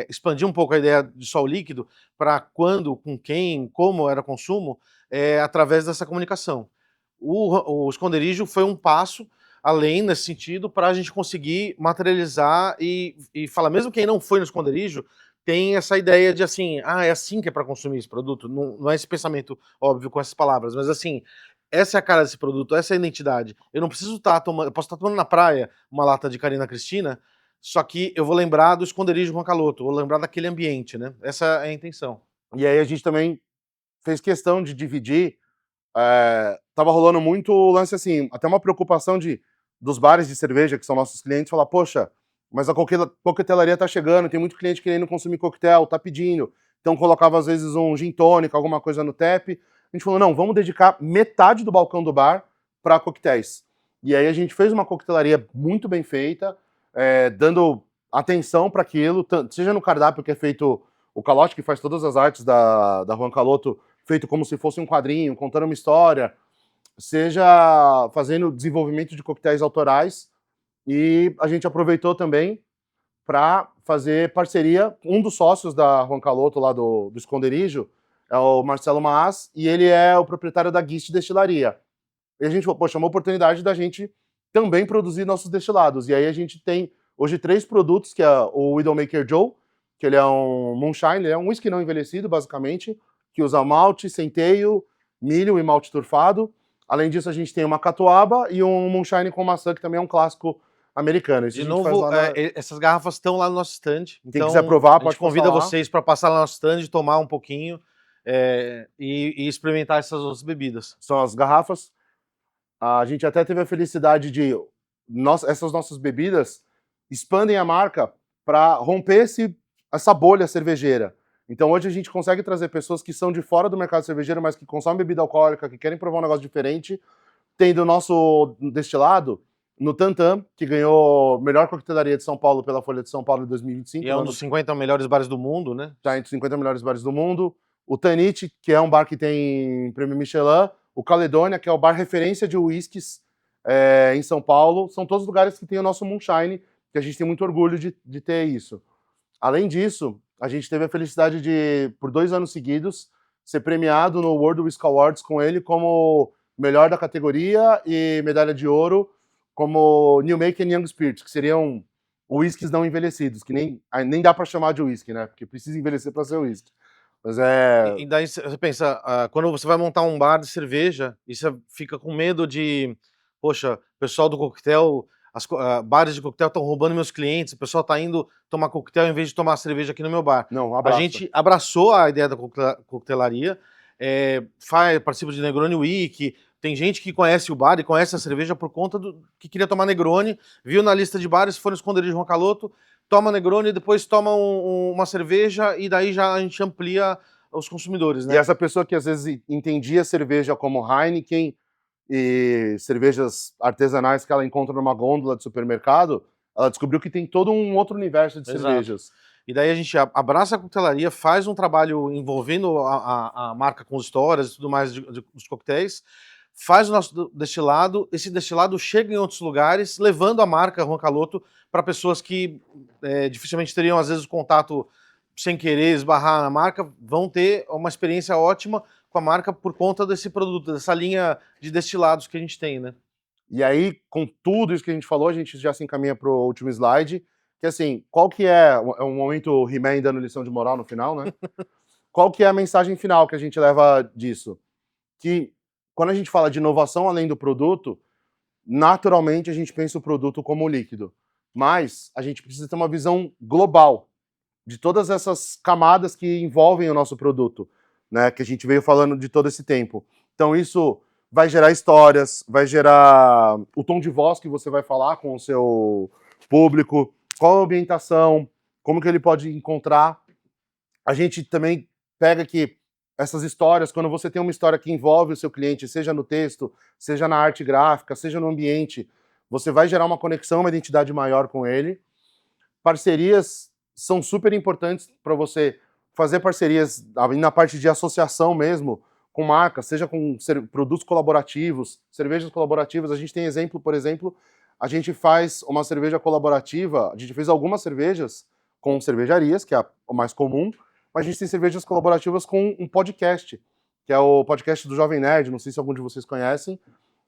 expandir um pouco a ideia de sal líquido para quando, com quem, como era consumo, através dessa comunicação. O esconderijo foi um passo além nesse sentido para a gente conseguir materializar e falar, mesmo quem não foi no esconderijo, tem essa ideia de assim, é assim que é para consumir esse produto. Não é esse pensamento óbvio com essas palavras, mas assim, essa é a cara desse produto, essa é a identidade. Eu não preciso estar tomando, eu posso estar tomando na praia uma lata de Carina Cristina, só que eu vou lembrar do esconderijo Juan Caloto, vou lembrar daquele ambiente, né? Essa é a intenção. E aí a gente também fez questão de dividir. Tava rolando muito o lance assim, até uma preocupação dos bares de cerveja, que são nossos clientes, falar, poxa, mas a coquetelaria tá chegando, tem muito cliente querendo consumir coquetel, tá pedindo. Então colocava às vezes um gin tônica, alguma coisa no tap. A gente falou, não, vamos dedicar metade do balcão do bar para coquetéis. E aí a gente fez uma coquetelaria muito bem feita, dando atenção para aquilo, seja no cardápio que é feito, o Calote que faz todas as artes da Juan Caloto, feito como se fosse um quadrinho, contando uma história, seja fazendo desenvolvimento de coquetéis autorais, e a gente aproveitou também para fazer parceria. Um dos sócios da Juan Caloto, lá do Esconderijo, é o Marcelo Maas, e ele é o proprietário da Gist Destilaria. E a gente falou, poxa, é uma oportunidade da gente também produzir nossos destilados. E aí a gente tem hoje 3 produtos, que é o Widowmaker Joe, que ele é um moonshine, ele é um whisky não envelhecido, basicamente, que usa malte, centeio, milho e malte turfado. Além disso, a gente tem uma catuaba e um moonshine com maçã, que também é um clássico americano. De novo, essas garrafas estão lá no nosso stand. Quem quiser provar, pode convida vocês para passar lá no nosso stand, tomar um pouquinho e experimentar essas outras bebidas. São as garrafas. A gente até teve a felicidade de essas nossas bebidas expandem a marca para romper essa bolha cervejeira. Então hoje a gente consegue trazer pessoas que são de fora do mercado cervejeiro, mas que consomem bebida alcoólica, que querem provar um negócio diferente, tendo o nosso destilado no Tantam, que ganhou melhor coquetelaria de São Paulo pela Folha de São Paulo em 2025. E é um dos 50 melhores bares do mundo, né? Tá entre os 50 melhores bares do mundo. O Tanit, que é um bar que tem prêmio Michelin. O Caledônia, que é o bar referência de whiskies em São Paulo. São todos lugares que tem o nosso moonshine, que a gente tem muito orgulho de ter isso. Além disso, a gente teve a felicidade de, por 2 anos seguidos, ser premiado no World Whisky Awards com ele como melhor da categoria e medalha de ouro como New Make and Young Spirits, que seriam whiskies não envelhecidos, que nem dá para chamar de whisky, né? Porque precisa envelhecer para ser whisky. Mas E daí você pensa, quando você vai montar um bar de cerveja, e você fica com medo de, poxa, o pessoal do coquetel, bares de coquetel estão roubando meus clientes, o pessoal está indo tomar coquetel em vez de tomar cerveja aqui no meu bar. Não, a gente abraçou a ideia da coquetelaria, participa de Negroni Week, tem gente que conhece o bar e conhece a cerveja por conta que queria tomar Negroni, viu na lista de bares, foi no Esconderijo Juan Caloto, toma Negroni, depois toma uma cerveja e daí já a gente amplia os consumidores, né? E essa pessoa que às vezes entendia cerveja como Heineken e cervejas artesanais que ela encontra numa gôndola de supermercado, ela descobriu que tem todo um outro universo de cervejas. E daí a gente abraça a coquetelaria, faz um trabalho envolvendo a marca com histórias e tudo mais dos coquetéis, faz o nosso destilado, esse destilado chega em outros lugares, levando a marca Juan Caloto para pessoas que dificilmente teriam, às vezes, o contato sem querer esbarrar na marca, vão ter uma experiência ótima com a marca por conta desse produto, dessa linha de destilados que a gente tem, né? E aí, com tudo isso que a gente falou, a gente já se encaminha para o último slide, que assim, qual que é um momento He-Man dando lição de moral no final, né? Qual que é a mensagem final que a gente leva disso? Que quando a gente fala de inovação além do produto, naturalmente a gente pensa o produto como líquido. Mas a gente precisa ter uma visão global de todas essas camadas que envolvem o nosso produto, né? Que a gente veio falando de todo esse tempo. Então isso vai gerar histórias, vai gerar o tom de voz que você vai falar com o seu público, qual a ambientação, como que ele pode encontrar. A gente também pega que essas histórias, quando você tem uma história que envolve o seu cliente, seja no texto, seja na arte gráfica, seja no ambiente, você vai gerar uma conexão, uma identidade maior com ele. Parcerias são super importantes para você fazer parcerias na parte de associação mesmo, com marcas, seja com produtos colaborativos, cervejas colaborativas. A gente tem exemplo, por exemplo, a gente faz uma cerveja colaborativa, a gente fez algumas cervejas com cervejarias, que é o mais comum, mas a gente tem cervejas colaborativas com um podcast, que é o podcast do Jovem Nerd, não sei se algum de vocês conhecem.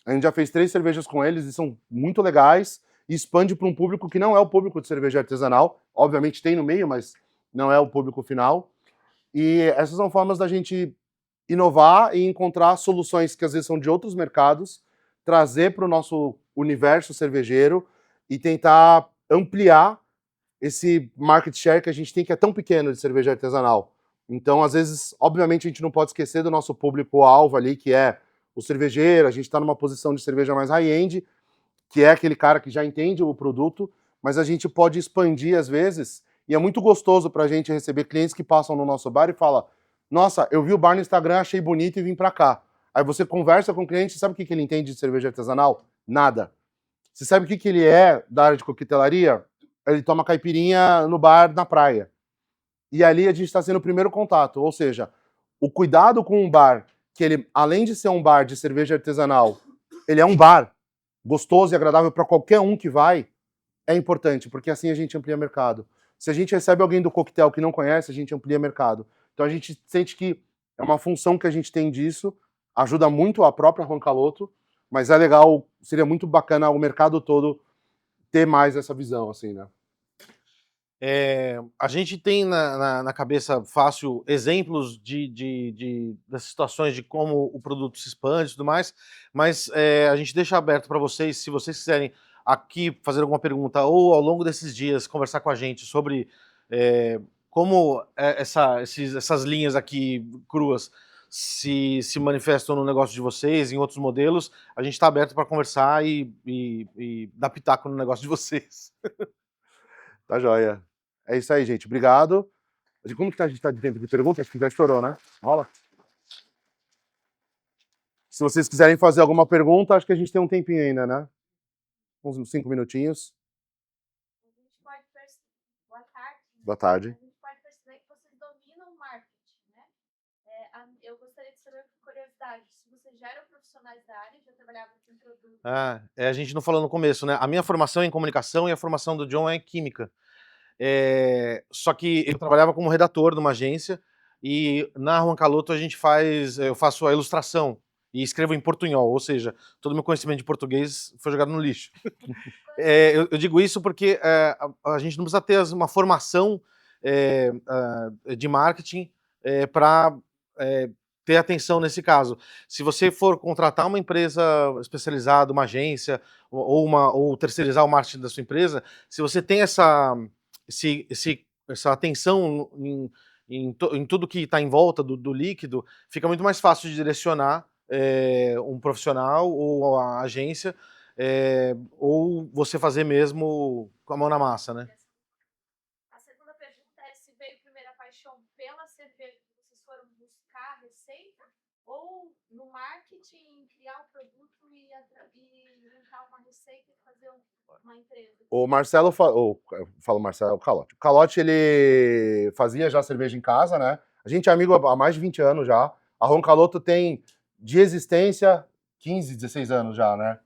A gente já fez 3 cervejas com eles e são muito legais e expande para um público que não é o público de cerveja artesanal. Obviamente tem no meio, mas não é o público final. E essas são formas da gente inovar e encontrar soluções que às vezes são de outros mercados, trazer para o nosso universo cervejeiro e tentar ampliar esse market share que a gente tem, que é tão pequeno de cerveja artesanal. Então, às vezes, obviamente, a gente não pode esquecer do nosso público-alvo ali, que é o cervejeiro. A gente está numa posição de cerveja mais high-end, que é aquele cara que já entende o produto, mas a gente pode expandir às vezes, e é muito gostoso para a gente receber clientes que passam no nosso bar e falam: nossa, eu vi o bar no Instagram, achei bonito e vim para cá. Aí você conversa com o cliente, sabe o que ele entende de cerveja artesanal? Nada. Você sabe o que ele é da área de coquetelaria? Ele toma caipirinha no bar na praia. E ali a gente está sendo o primeiro contato, ou seja, o cuidado com um bar, que ele, além de ser um bar de cerveja artesanal, ele é um bar gostoso e agradável para qualquer um que vai, é importante, porque assim a gente amplia mercado. Se a gente recebe alguém do coquetel que não conhece, a gente amplia mercado. Então a gente sente que é uma função que a gente tem disso, ajuda muito a própria Juan Caloto, mas é legal, seria muito bacana o mercado todo ter mais essa visão, assim, né? A gente tem na cabeça fácil exemplos das situações de como o produto se expande e tudo mais, mas a gente deixa aberto para vocês, se vocês quiserem aqui fazer alguma pergunta ou ao longo desses dias conversar com a gente sobre como essas linhas aqui cruas se manifestam no negócio de vocês, em outros modelos, a gente está aberto para conversar e dar pitaco no negócio de vocês. Tá joia. É isso aí, gente. Obrigado. Como que a gente tá de tempo de pergunta? Acho que já estourou, né? Rola. Se vocês quiserem fazer alguma pergunta, acho que a gente tem um tempinho ainda, né? Uns 5 minutinhos. Boa tarde. Boa tarde. A gente pode perceber que vocês dominam o marketing, né? Eu gostaria de saber, por curiosidade, se vocês já eram profissionais da área, já trabalhavam com produto. A gente não falou no começo, né? A minha formação é em comunicação e a formação do John é em química. Só que eu trabalhava como redator numa agência e na Juan Caloto eu faço a ilustração e escrevo em portunhol, ou seja, todo o meu conhecimento de português foi jogado no lixo. Eu digo isso porque a gente não precisa ter uma formação de marketing para ter atenção nesse caso. Se você for contratar uma empresa especializada, uma agência ou terceirizar o marketing da sua empresa, se você tem essa atenção em tudo que está em volta do líquido, fica muito mais fácil de direcionar um profissional ou a agência, ou você fazer mesmo com a mão na massa, né? A segunda pergunta é se veio primeiro a paixão pela cerveja, que vocês foram buscar a receita, ou no marketing, criar o produto e juntar uma receita e fazer uma empresa. O Marcelo, eu falo Marcelo, o Calote. O Calote, ele fazia já cerveja em casa, né? A gente é amigo há mais de 20 anos já. A Juan Caloto tem de existência 15, 16 anos já, né?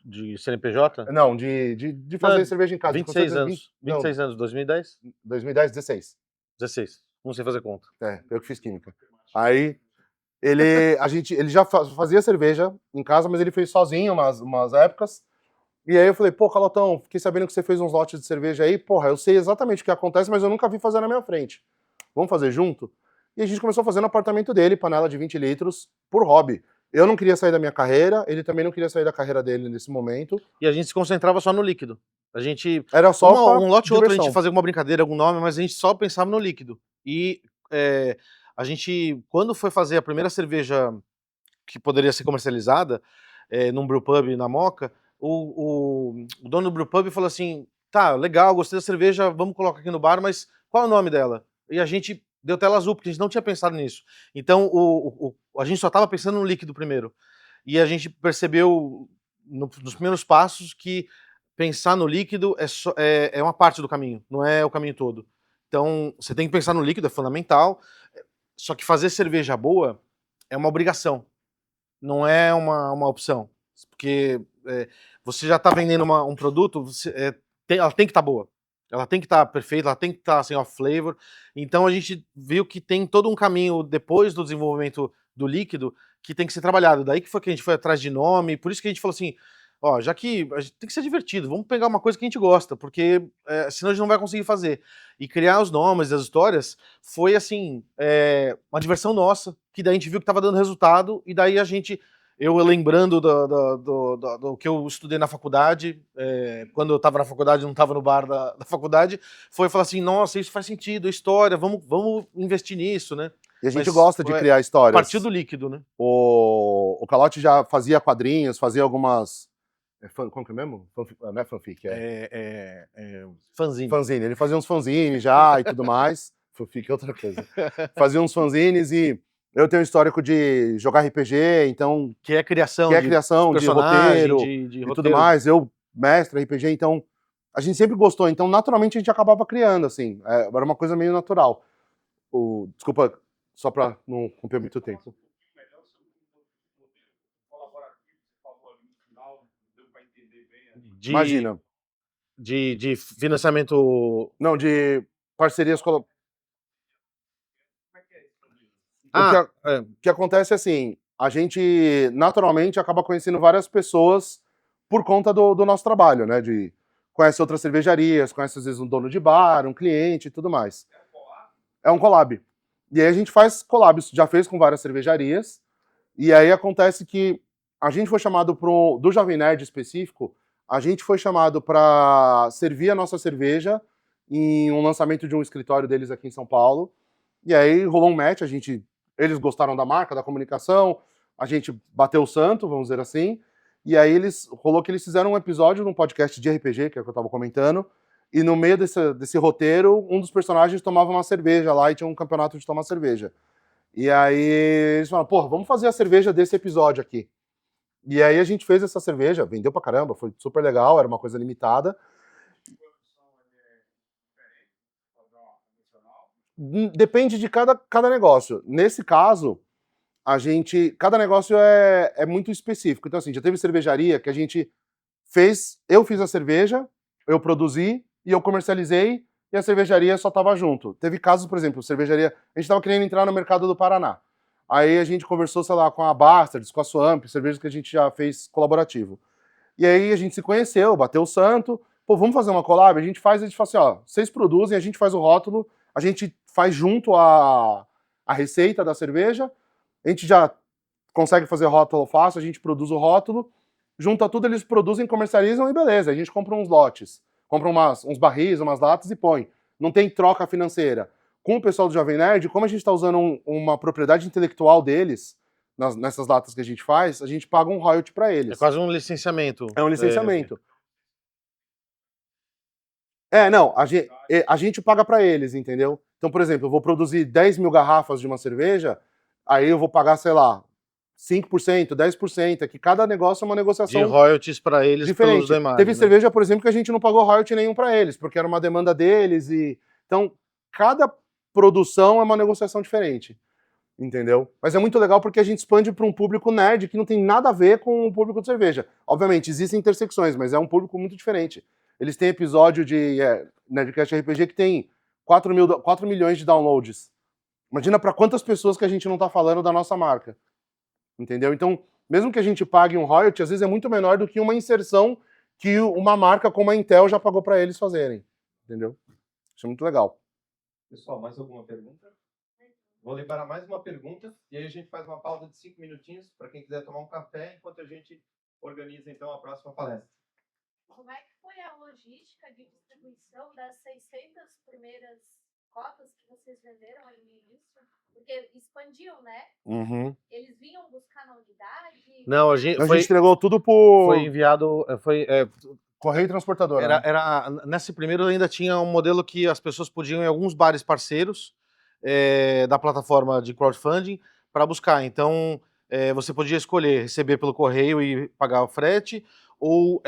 De CNPJ? Não, de fazer cerveja em casa. 26 anos. 26 anos, 2010? 2010, 16. 16. Não sei fazer conta. Eu que fiz química. Aí, ele já fazia cerveja em casa, mas ele fez sozinho umas épocas. E aí eu falei, pô, Calotão, fiquei sabendo que você fez uns lotes de cerveja aí. Porra, eu sei exatamente o que acontece, mas eu nunca vi fazer na minha frente. Vamos fazer junto? E a gente começou a fazer no apartamento dele, panela de 20 litros, por hobby. Eu não queria sair da minha carreira, ele também não queria sair da carreira dele nesse momento. E a gente se concentrava só no líquido. A gente... Era só um lote ou outro, a gente fazia alguma brincadeira, algum nome, mas a gente só pensava no líquido. E a gente, quando foi fazer a primeira cerveja que poderia ser comercializada, num brewpub na Moca, o dono do brewpub falou assim, tá, legal, gostei da cerveja, vamos colocar aqui no bar, mas qual é o nome dela? E a gente deu tela azul, porque a gente não tinha pensado nisso. Então, a gente só estava pensando no líquido primeiro. E a gente percebeu, nos primeiros passos, que pensar no líquido é uma parte do caminho, não é o caminho todo. Então, você tem que pensar no líquido, é fundamental, só que fazer cerveja boa é uma obrigação, não é uma opção. Porque você já está vendendo um produto, ela tem que estar boa. Ela tem que estar perfeita, ela tem que estar assim, off flavor. Então a gente viu que tem todo um caminho depois do desenvolvimento do líquido que tem que ser trabalhado. Daí que foi que a gente foi atrás de nome, por isso que a gente falou assim, ó, já que a gente tem que ser divertido, vamos pegar uma coisa que a gente gosta, porque senão a gente não vai conseguir fazer. E criar os nomes, as histórias, foi assim, uma diversão nossa, que daí a gente viu que estava dando resultado, e daí eu lembrando do que eu estudei na faculdade, quando eu estava na faculdade, não estava no bar da faculdade, foi falar assim, nossa, isso faz sentido, história, vamos investir nisso, né? E a gente gosta de criar A histórias. partir do líquido, né? O Calote já fazia quadrinhos, fazia algumas... como que é mesmo? Não é fanfic, Fanzine. Fanzine. Ele fazia uns fanzines já e tudo mais. Fanfic é outra coisa. Fazia uns fanzines e eu tenho um histórico de jogar RPG, então... Que é criação de roteiro e tudo mais. Eu, mestre RPG, então... A gente sempre gostou, então naturalmente a gente acabava criando, assim. Era uma coisa meio natural. Desculpa, só pra não romper muito tempo. Imagina. De financiamento... Não, de parcerias... O que acontece é assim, a gente naturalmente acaba conhecendo várias pessoas por conta do nosso trabalho, né? Conhece outras cervejarias, conhece às vezes um dono de bar, um cliente e tudo mais. É um collab. E aí a gente faz collabs, já fez com várias cervejarias, e aí acontece que a gente foi chamado do Jovem Nerd específico, a gente foi chamado para servir a nossa cerveja em um lançamento de um escritório deles aqui em São Paulo, e aí rolou um match, eles gostaram da marca, da comunicação, a gente bateu o santo, vamos dizer assim, e aí rolou que eles fizeram um episódio num podcast de RPG, que é o que eu tava comentando, e no meio desse roteiro, um dos personagens tomava uma cerveja lá e tinha um campeonato de tomar cerveja. E aí eles falaram, pô, vamos fazer a cerveja desse episódio aqui. E aí a gente fez essa cerveja, vendeu pra caramba, foi super legal, era uma coisa limitada. Depende de cada negócio. Nesse caso, cada negócio é muito específico. Então, assim, já teve cervejaria que a gente eu fiz a cerveja, eu produzi e eu comercializei e a cervejaria só tava junto. Teve casos, por exemplo, cervejaria, a gente tava querendo entrar no mercado do Paraná. Aí a gente conversou, sei lá, com a Bastards, com a Swamp, cervejas que a gente já fez colaborativo. E aí a gente se conheceu, bateu o santo, pô, vamos fazer uma collab? A gente fala assim, ó, vocês produzem, a gente faz o rótulo, a gente faz junto a receita da cerveja, a gente já consegue fazer rótulo fácil, a gente produz o rótulo, junta tudo, eles produzem, comercializam e beleza, a gente compra uns lotes, compra uns barris, umas latas e põe. Não tem troca financeira. Com o pessoal do Jovem Nerd, como a gente está usando uma propriedade intelectual deles, nessas latas que a gente faz, a gente paga um royalty para eles. É quase um licenciamento. É um licenciamento. Não, a gente paga para eles, entendeu? Então, por exemplo, eu vou produzir 10 mil garrafas de uma cerveja, aí eu vou pagar, sei lá, 5%, 10%, que cada negócio é uma negociação de royalties para eles diferente. Pelos demais, Teve né? cerveja, por exemplo, que a gente não pagou royalty nenhum para eles, porque era uma demanda deles e... Então, cada produção é uma negociação diferente, entendeu? Mas é muito legal porque a gente expande para um público nerd que não tem nada a ver com o público de cerveja. Obviamente, existem intersecções, mas é um público muito diferente. Eles têm episódio de Nerdcast RPG que tem 4 milhões de downloads. Imagina para quantas pessoas que a gente não tá falando da nossa marca, entendeu? Então, mesmo que a gente pague um royalty, às vezes é muito menor do que uma inserção que uma marca como a Intel já pagou para eles fazerem, entendeu? Isso é muito legal. Pessoal, mais alguma pergunta? Vou liberar mais uma pergunta e aí a gente faz uma pausa de 5 minutinhos para quem quiser tomar um café enquanto a gente organiza então a próxima palestra. Como é que foi a logística de distribuição das 600 primeiras cotas que vocês venderam ali no início? Porque expandiu, né? Uhum. Eles vinham buscar na unidade? Não, a gente entregou tudo por... Foi enviado... Correio e transportadora. Nesse primeiro ainda tinha um modelo que as pessoas podiam ir em alguns bares parceiros da plataforma de crowdfunding para buscar. Então, você podia escolher receber pelo correio e pagar o frete, ou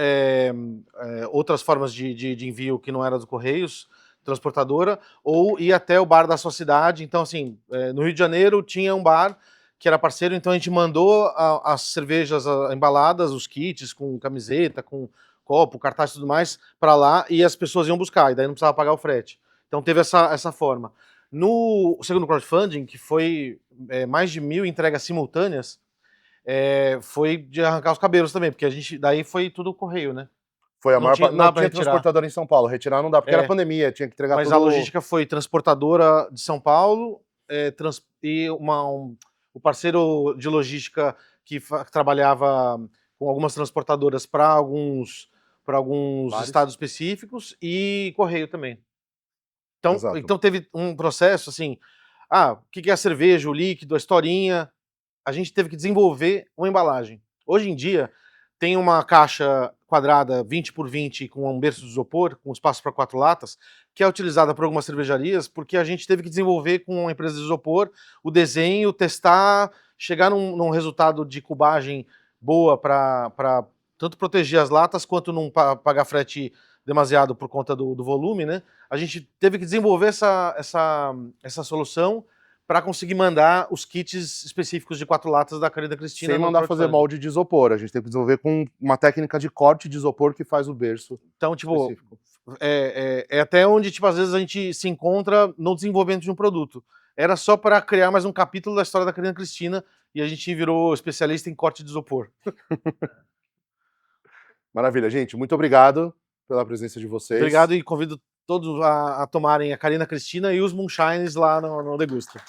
outras formas de envio que não era dos correios, transportadora, ou ir até o bar da sua cidade. Então, assim, no Rio de Janeiro tinha um bar que era parceiro, então a gente mandou as cervejas embaladas, os kits com camiseta, com copo, cartaz e tudo mais, para lá, e as pessoas iam buscar, e daí não precisava pagar o frete. Então teve essa forma. No segundo crowdfunding, que foi mais de 1.000 entregas simultâneas, foi de arrancar os cabelos também, porque a gente, daí foi tudo correio, né? Foi a Não maior tinha parte. nada Não pra tinha retirar. transportadora em São Paulo. Retirar não dá, porque era pandemia, tinha que entregar Mas tudo. a logística foi transportadora de São Paulo e o parceiro de logística que trabalhava com algumas transportadoras para alguns Vários. estados específicos e correio também. Então, Exato. então teve um processo assim, o que é a cerveja, o líquido, a historinha. A gente teve que desenvolver uma embalagem. Hoje em dia, tem uma caixa quadrada 20 por 20 com um berço de isopor, com espaço para 4 latas, que é utilizada por algumas cervejarias, porque a gente teve que desenvolver com uma empresa de isopor o desenho, testar, chegar num resultado de cubagem boa para tanto proteger as latas quanto não pagar frete demasiado por conta do volume, né? A gente teve que desenvolver essa solução para conseguir mandar os kits específicos de 4 latas da Carina Cristina. Sem mandar fazer molde de isopor. A gente tem que desenvolver com uma técnica de corte de isopor que faz o berço. Então, tipo, específico. é até onde, tipo, às vezes a gente se encontra no desenvolvimento de um produto. Era só para criar mais um capítulo da história da Carina Cristina e a gente virou especialista em corte de isopor. Maravilha, gente. Muito obrigado pela presença de vocês. Obrigado e convido todos a tomarem a Carina Cristina e os Moonshines lá no Degusta.